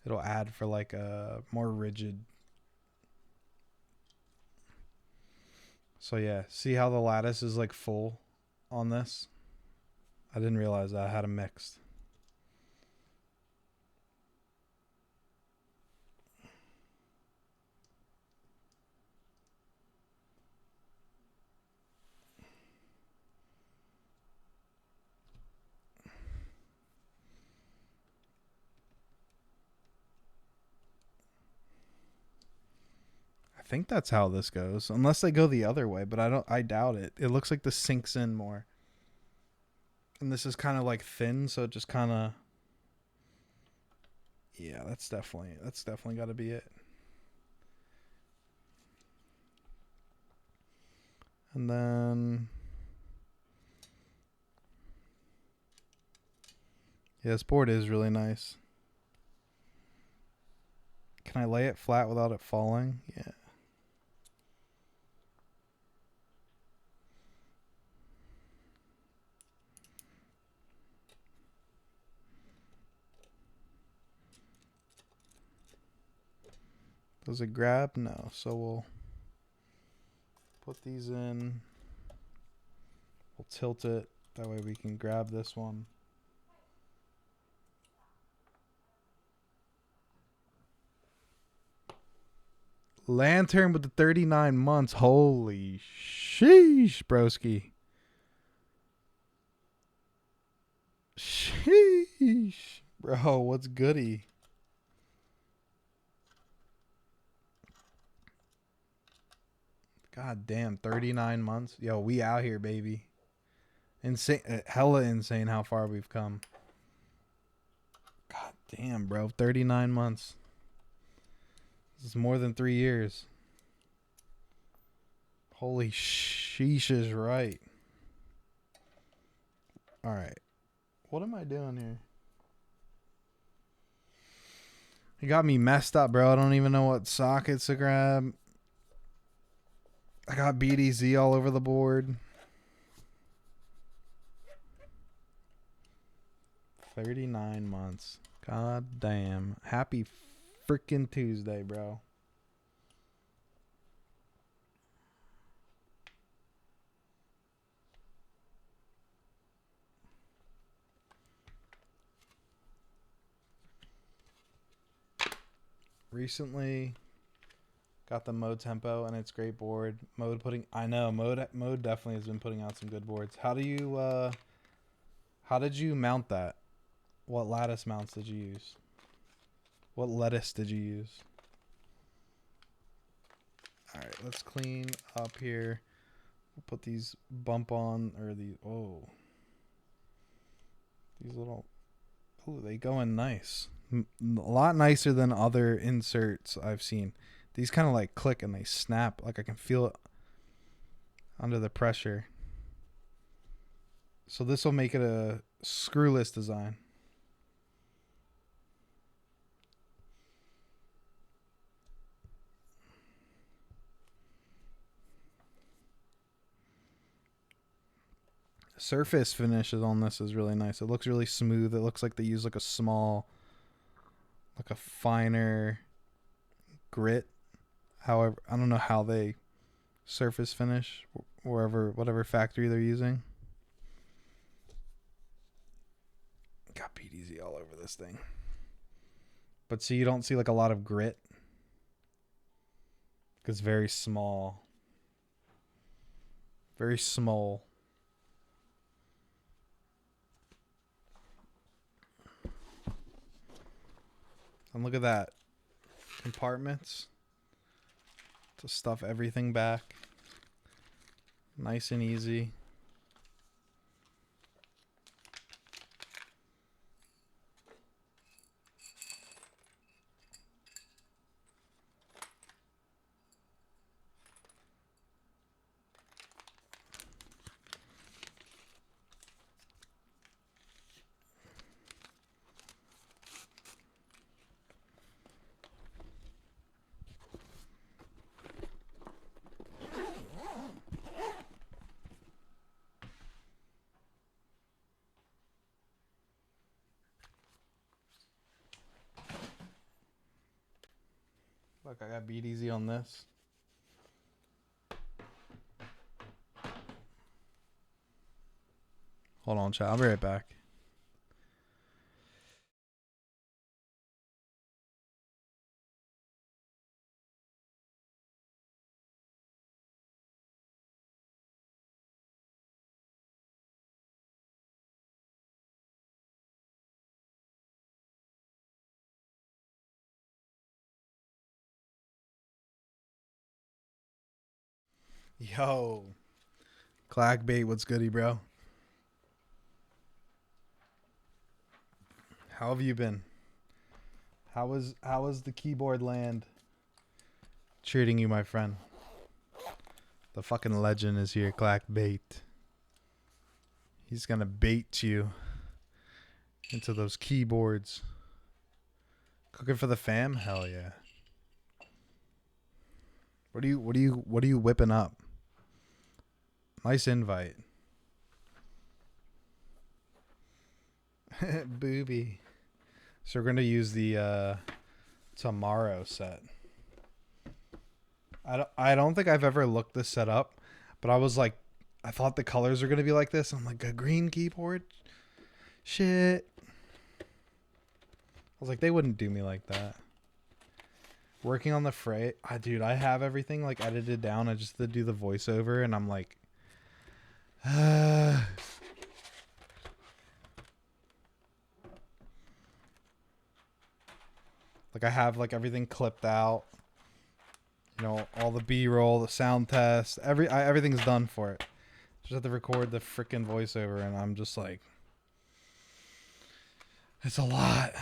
It'll add for like a more rigid. So yeah, see how the lattice is like full on this? I didn't realize that I had them mixed. I think that's how this goes, unless they go the other way, but I doubt it. It looks like this sinks in more. And this is kind of like thin, so it just kind of, yeah, that's definitely got to be it. And then yeah, this board is really nice. Can I lay it flat without it falling? Yeah. Does it grab? No. So we'll put these in. We'll tilt it. That way we can grab this one. Lantern with the 39 months. Holy sheesh, broski. Sheesh. Bro, what's goody? God damn, 39 months. Yo, we out here, baby. Insane, hella insane how far we've come. God damn, bro. 39 months. This is more than 3 years. Holy sheesh is right. All right. What am I doing here? You got me messed up, bro. I don't even know what sockets to grab. I got BDZ all over the board. 39 months. God damn. Happy freaking Tuesday, bro. Recently got the mode tempo and it's great board. Mode definitely has been putting out some good boards. How did you mount that? What lattice mounts did you use? What lettuce did you use? All right, let's clean up here. We'll put these bump on, or these, these little, they go in nice. A lot nicer than other inserts I've seen. These kind of like click and they snap. Like I can feel it under the pressure. So this will make it a screwless design. Surface finishes on this is really nice. It looks really smooth. It looks like they use like a small, like a finer grit. However, I don't know how they surface finish whatever factory they're using. Got PDZ all over this thing. But see, you don't see like a lot of grit. It's very small. Very small. And look at that. Compartments to stuff everything back. Nice and easy. Look, I got BDZ on this. Hold on, chat. I'll be right back. Yo. Clackbait, what's goody, bro? How have you been? How was the keyboard land treating you, my friend? The fucking legend is here, Clackbait. He's gonna bait you into those keyboards. Cooking for the fam? Hell yeah. What are you whipping up? Nice invite. Booby. So we're gonna use the tomorrow set. I don't think I've ever looked this set up, but I was like, I thought the colors are gonna be like this. I'm like, a green keyboard? Shit. I was like, they wouldn't do me like that. Working on the fray, dude, I have everything like edited down. I just did do the voiceover, and I'm like, like I have like everything clipped out. You know, all the B-roll, the sound test, everything's done for it. Just have to record the freaking voiceover, and I'm just like, it's a lot.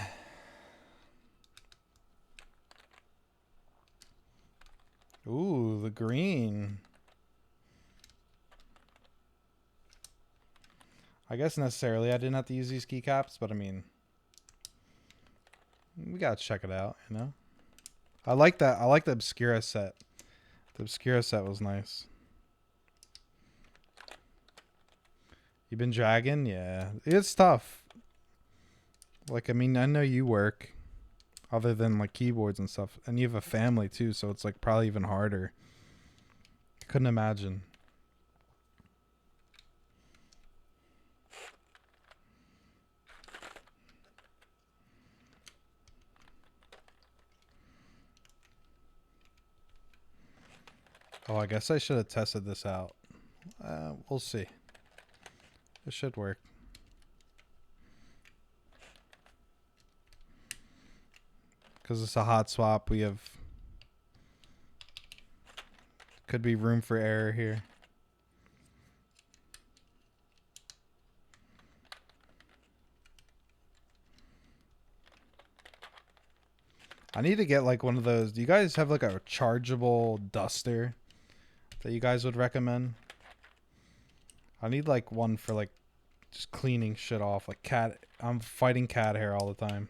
Ooh, the green. I guess necessarily I didn't have to use these keycaps, but I mean, we gotta check it out, you know? I like that. I like the Obscura set. The Obscura set was nice. You been dragging? Yeah. It's tough. Like, I mean, I know you work other than like keyboards and stuff. And you have a family too, so it's like probably even harder. Couldn't imagine. Oh, I guess I should have tested this out. We'll see. It should work. Because it's a hot swap, we have... Could be room for error here. I need to get like one of those. Do you guys have like a chargeable duster that you guys would recommend? I need like one for like just cleaning shit off. Like I'm fighting cat hair all the time.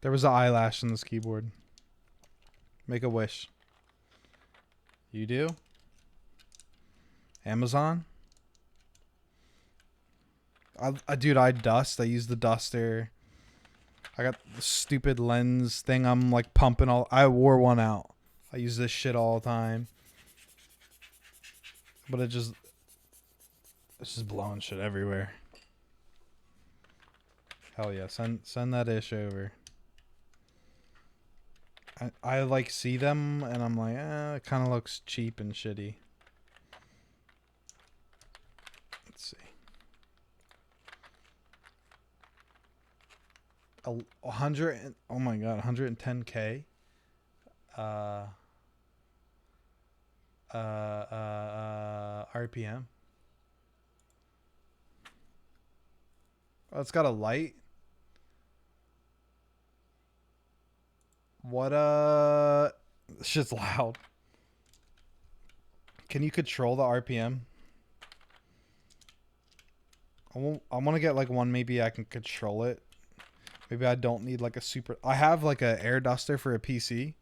There was an eyelash in this keyboard. Make a wish. You do? Amazon? Dude, I dust. I use the duster. I got the stupid lens thing. I'm like pumping all. I wore one out. I use this shit all the time. But it's just blowing shit everywhere. Hell yeah. Send that ish over. I like see them and I'm like, it kind of looks cheap and shitty. Let's see. 100. Oh my god, 110K. RPM. Oh, it's got a light. What this shit's loud. Can you control the RPM? I want to get like one maybe I can control it. Maybe I don't need like a super. I have like a air duster for a PC.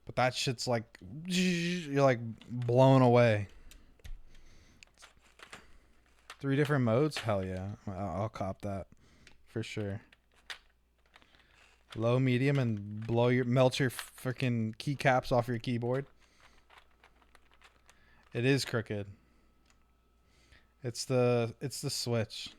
But that shit's like you're like blown away. 3 different modes? Hell yeah. I'll cop that for sure. Low, medium, and melt your freaking keycaps off your keyboard. It is crooked. It's the switch.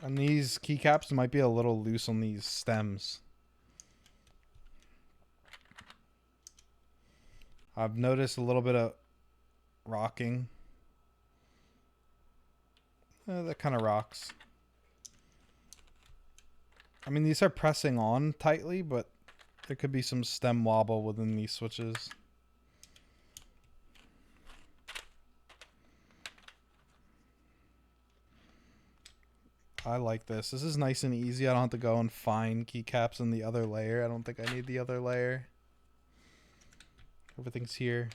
And these keycaps might be a little loose on these stems. I've noticed a little bit of rocking. That kind of rocks. I mean, these are pressing on tightly, but there could be some stem wobble within these switches. I like this. This is nice and easy. I don't have to go and find keycaps in the other layer. I don't think I need the other layer. Everything's here.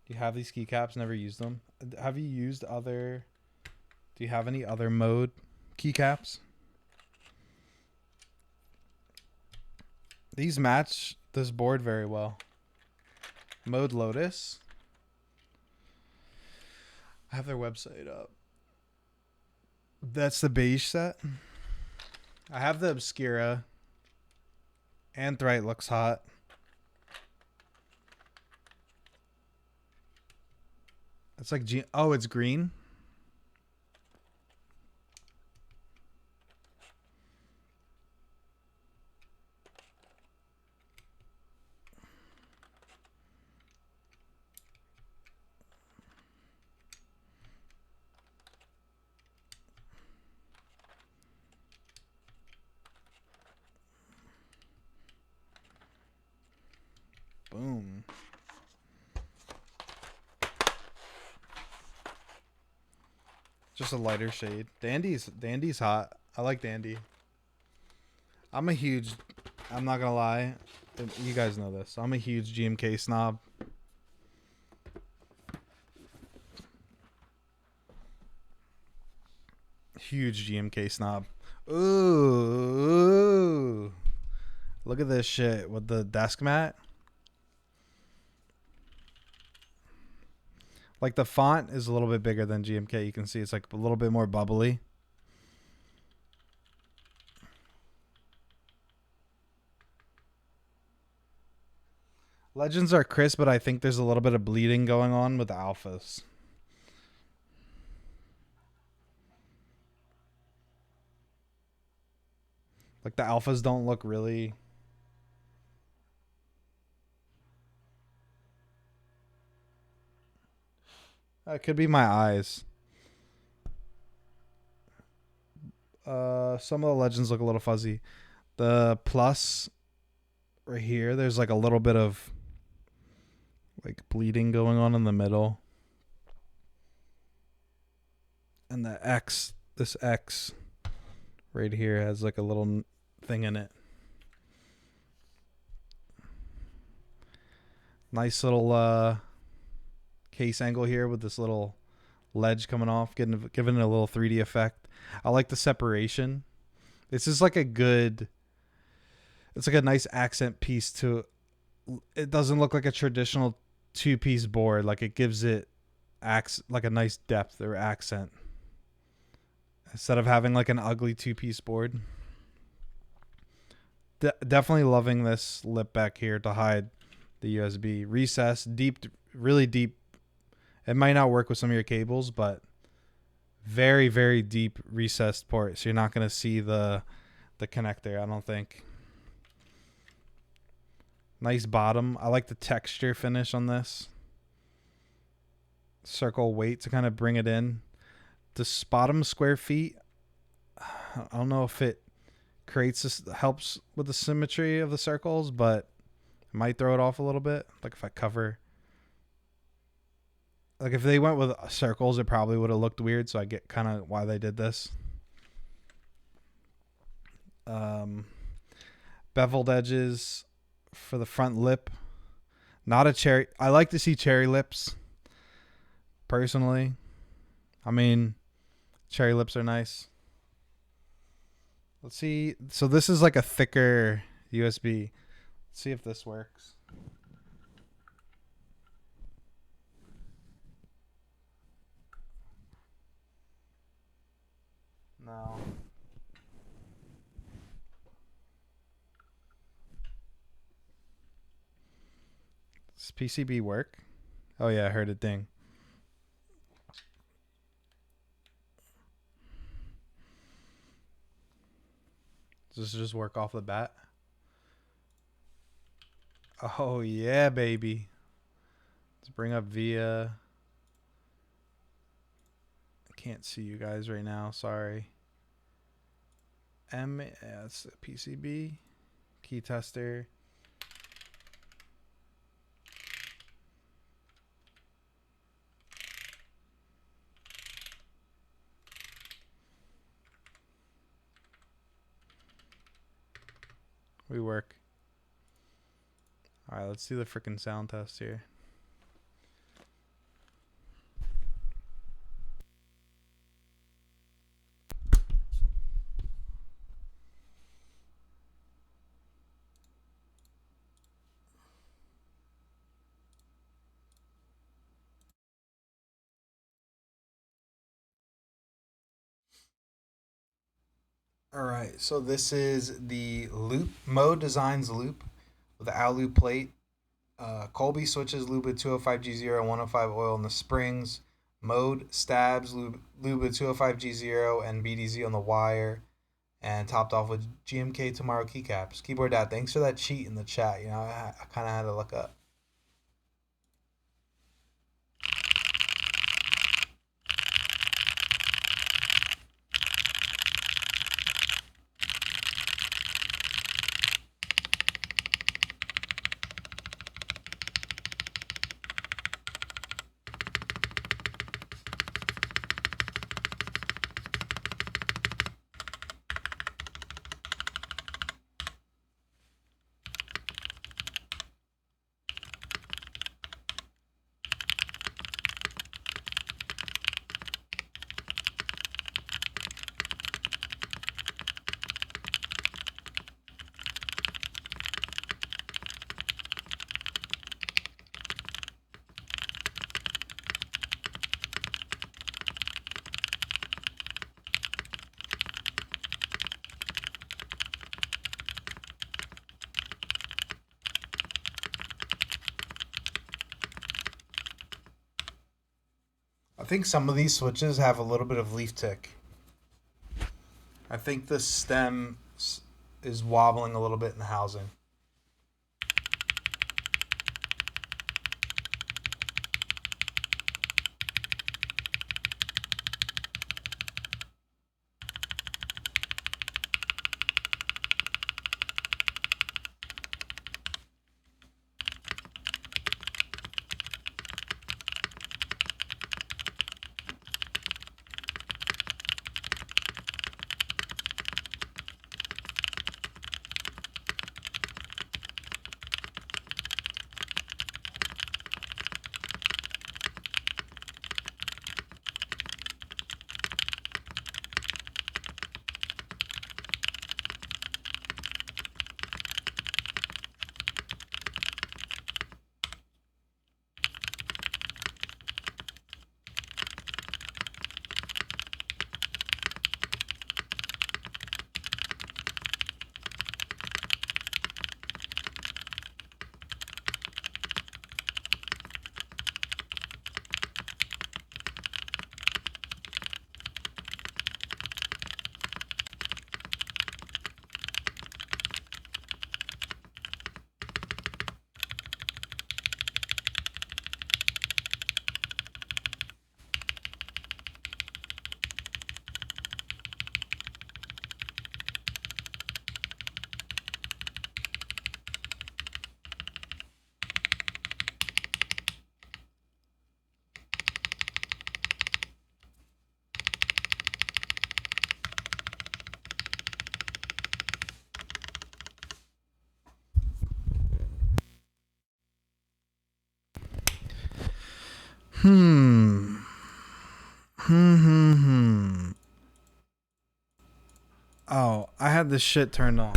Do you have these keycaps? Never used them. Have you used other... Do you have any other mode keycaps? These match this board very well. Mode Lotus. I have their website up. That's the beige set. I have the Obscura. Anthrite looks hot. It's like oh, it's green. Boom. Just a lighter shade. Dandy's hot. I like Dandy. I'm not gonna lie. You guys know this. I'm a huge GMK snob. Huge GMK snob. Ooh. Look at this shit with the desk mat. Like the font is a little bit bigger than GMK. You can see it's like a little bit more bubbly. Legends are crisp, but I think there's a little bit of bleeding going on with the alphas. Like the alphas don't look really... It could be my eyes. Some of the legends look a little fuzzy. The plus right here, there's like a little bit of like bleeding going on in the middle. And the X, this X right here has like a little thing in it. Nice little case angle here with this little ledge coming off, giving it a little 3D effect. I like the separation. This is like it's like a nice accent piece to, it doesn't look like a traditional two-piece board. Like it gives it like a nice depth or accent instead of having like an ugly two-piece board. Definitely loving this lip back here to hide the USB. Recess, deep, really deep. It might not work with some of your cables, but very, very deep recessed port. So you're not going to see the connector, I don't think. Nice bottom. I like the texture finish on this. Circle weight to kind of bring it in. This bottom square feet, I don't know if it creates this, helps with the symmetry of the circles, but it might throw it off a little bit. Like if I cover, like if they went with circles, it probably would have looked weird. So I get kind of why they did this. Beveled edges for the front lip. Not a cherry. I like to see cherry lips personally. I mean, cherry lips are nice. Let's see. So this is like a thicker USB. Let's see if this works. No. Does PCB work? Oh yeah, I heard it ding. Does this just work off the bat? Oh yeah, baby. Let's bring up via. I can't see you guys right now. Sorry. It's a PCB. Key tester. We work. All right, let's do the freaking sound test here. All right, so this is the loop mode designs loop with the out loop plate. Colby switches lube with 205G0 and 105 oil in the springs. Mode stabs lube with 205G0 and BDZ on the wire. And topped off with GMK Tomorrow keycaps. Keyboard Dad, thanks for that cheat in the chat. You know, I kind of had to look up. I think some of these switches have a little bit of leaf tick. I think the stem is wobbling a little bit in the housing. Hmm. Hmm. Oh, I had this shit turned on.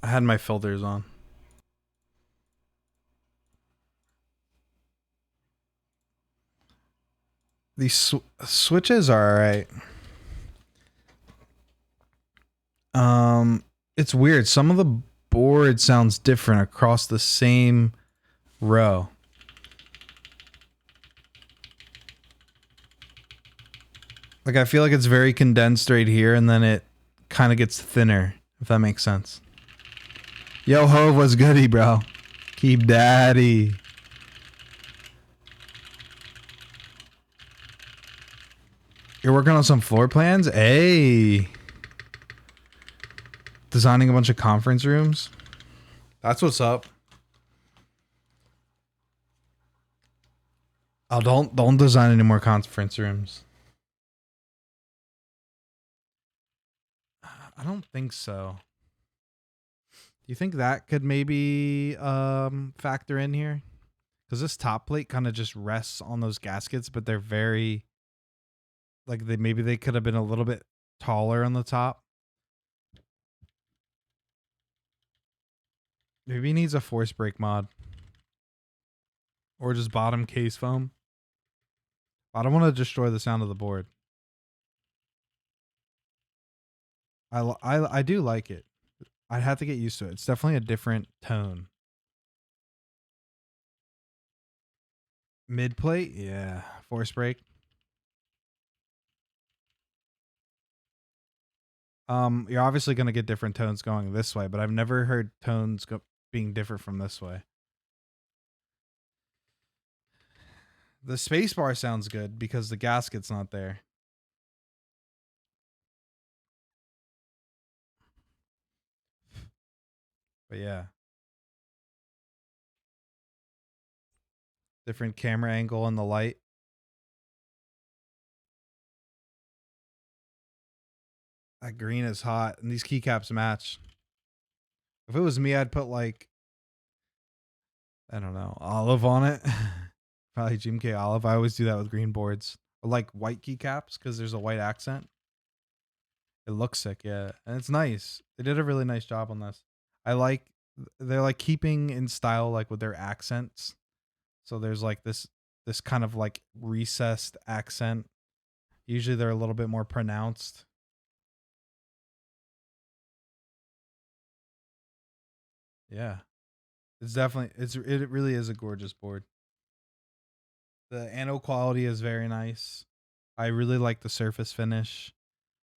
I had my filters on. These switches are alright. It's weird. Some of the board sounds different across the same row. Like I feel like it's very condensed right here, and then it kind of gets thinner. If that makes sense. Yo, Hove, what's goody, bro? Keep daddy. You're working on some floor plans? Hey. Designing a bunch of conference rooms? That's what's up. Oh, don't design any more conference rooms. I don't think so. Do you think that could maybe factor in here? Because this top plate kind of just rests on those gaskets, but they're very like they could have been a little bit taller on the top. Maybe he needs a force break mod. Or just bottom case foam. I don't want to destroy the sound of the board. I do like it. I'd have to get used to it. It's definitely a different tone. Mid plate, yeah. Force break. You're obviously gonna get different tones going this way, but I've never heard tones being different from this way. The space bar sounds good because the gasket's not there. But yeah. Different camera angle and the light. That green is hot, and these keycaps match. If it was me, I'd put like, I don't know, olive on it. Probably Jim K. Olive. I always do that with green boards. I like white keycaps because there's a white accent. It looks sick, yeah, and it's nice. They did a really nice job on this. I like they're like keeping in style like with their accents. So there's like this kind of like recessed accent. Usually they're a little bit more pronounced. Yeah. It really is a gorgeous board. The anode quality is very nice. I really like the surface finish.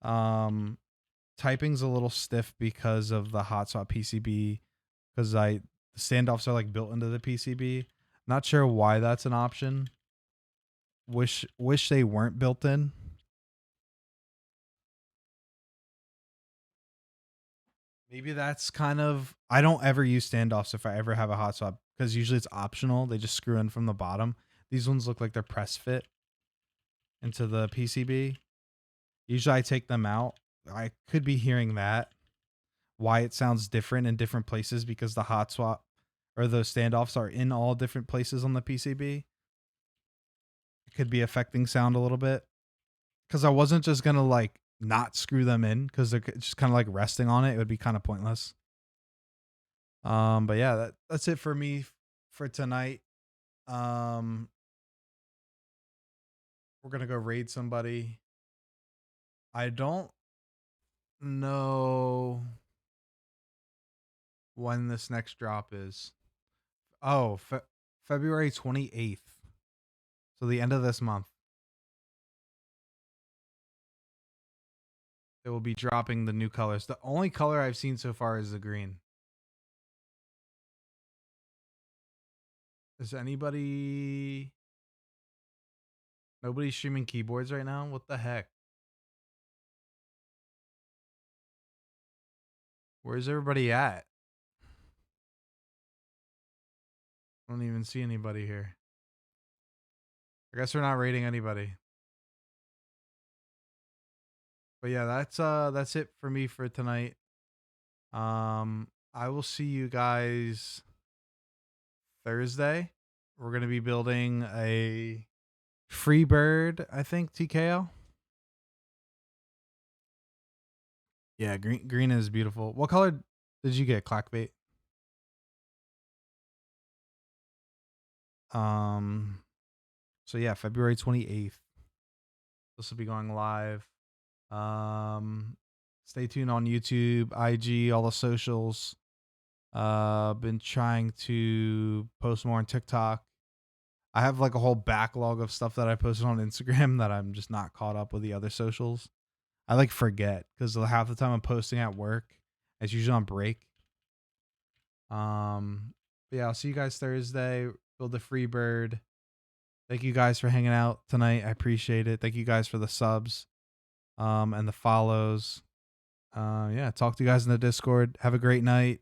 Um Typing's a little stiff because of the hot swap PCB because the standoffs are like built into the PCB. Not sure why that's an option. Wish they weren't built in. Maybe that's kind of I don't ever use standoffs if I ever have a hot swap because usually it's optional. They just screw in from the bottom. These ones look like they're press fit into the PCB. Usually I take them out. I could be hearing that. Why it sounds different in different places because the hot swap or the standoffs are in all different places on the PCB. It could be affecting sound a little bit because I wasn't just gonna like not screw them in because they're just kind of like resting on it. It would be kind of pointless. But yeah, that's it for me for tonight. Um, we're gonna go raid somebody. I don't know when this next drop is. Oh, February 28th. So the end of this month. It will be dropping the new colors. The only color I've seen so far is the green. Is anybody... Nobody's streaming keyboards right now? What the heck? Where's everybody at? I don't even see anybody here. I guess we're not rating anybody. But yeah, that's it for me for tonight. I will see you guys Thursday. We're gonna be building a Freebird, I think, TKL. Yeah, green is beautiful. What color did you get, Clackbait? So yeah, February 28th. This will be going live. Stay tuned on YouTube, IG, all the socials. Been trying to post more on TikTok. I have like a whole backlog of stuff that I posted on Instagram that I'm just not caught up with the other socials. I like forget because half the time I'm posting at work. It's usually on break. But yeah, I'll see you guys Thursday. Build a free bird. Thank you guys for hanging out tonight. I appreciate it. Thank you guys for the subs, and the follows. Yeah, talk to you guys in the Discord. Have a great night.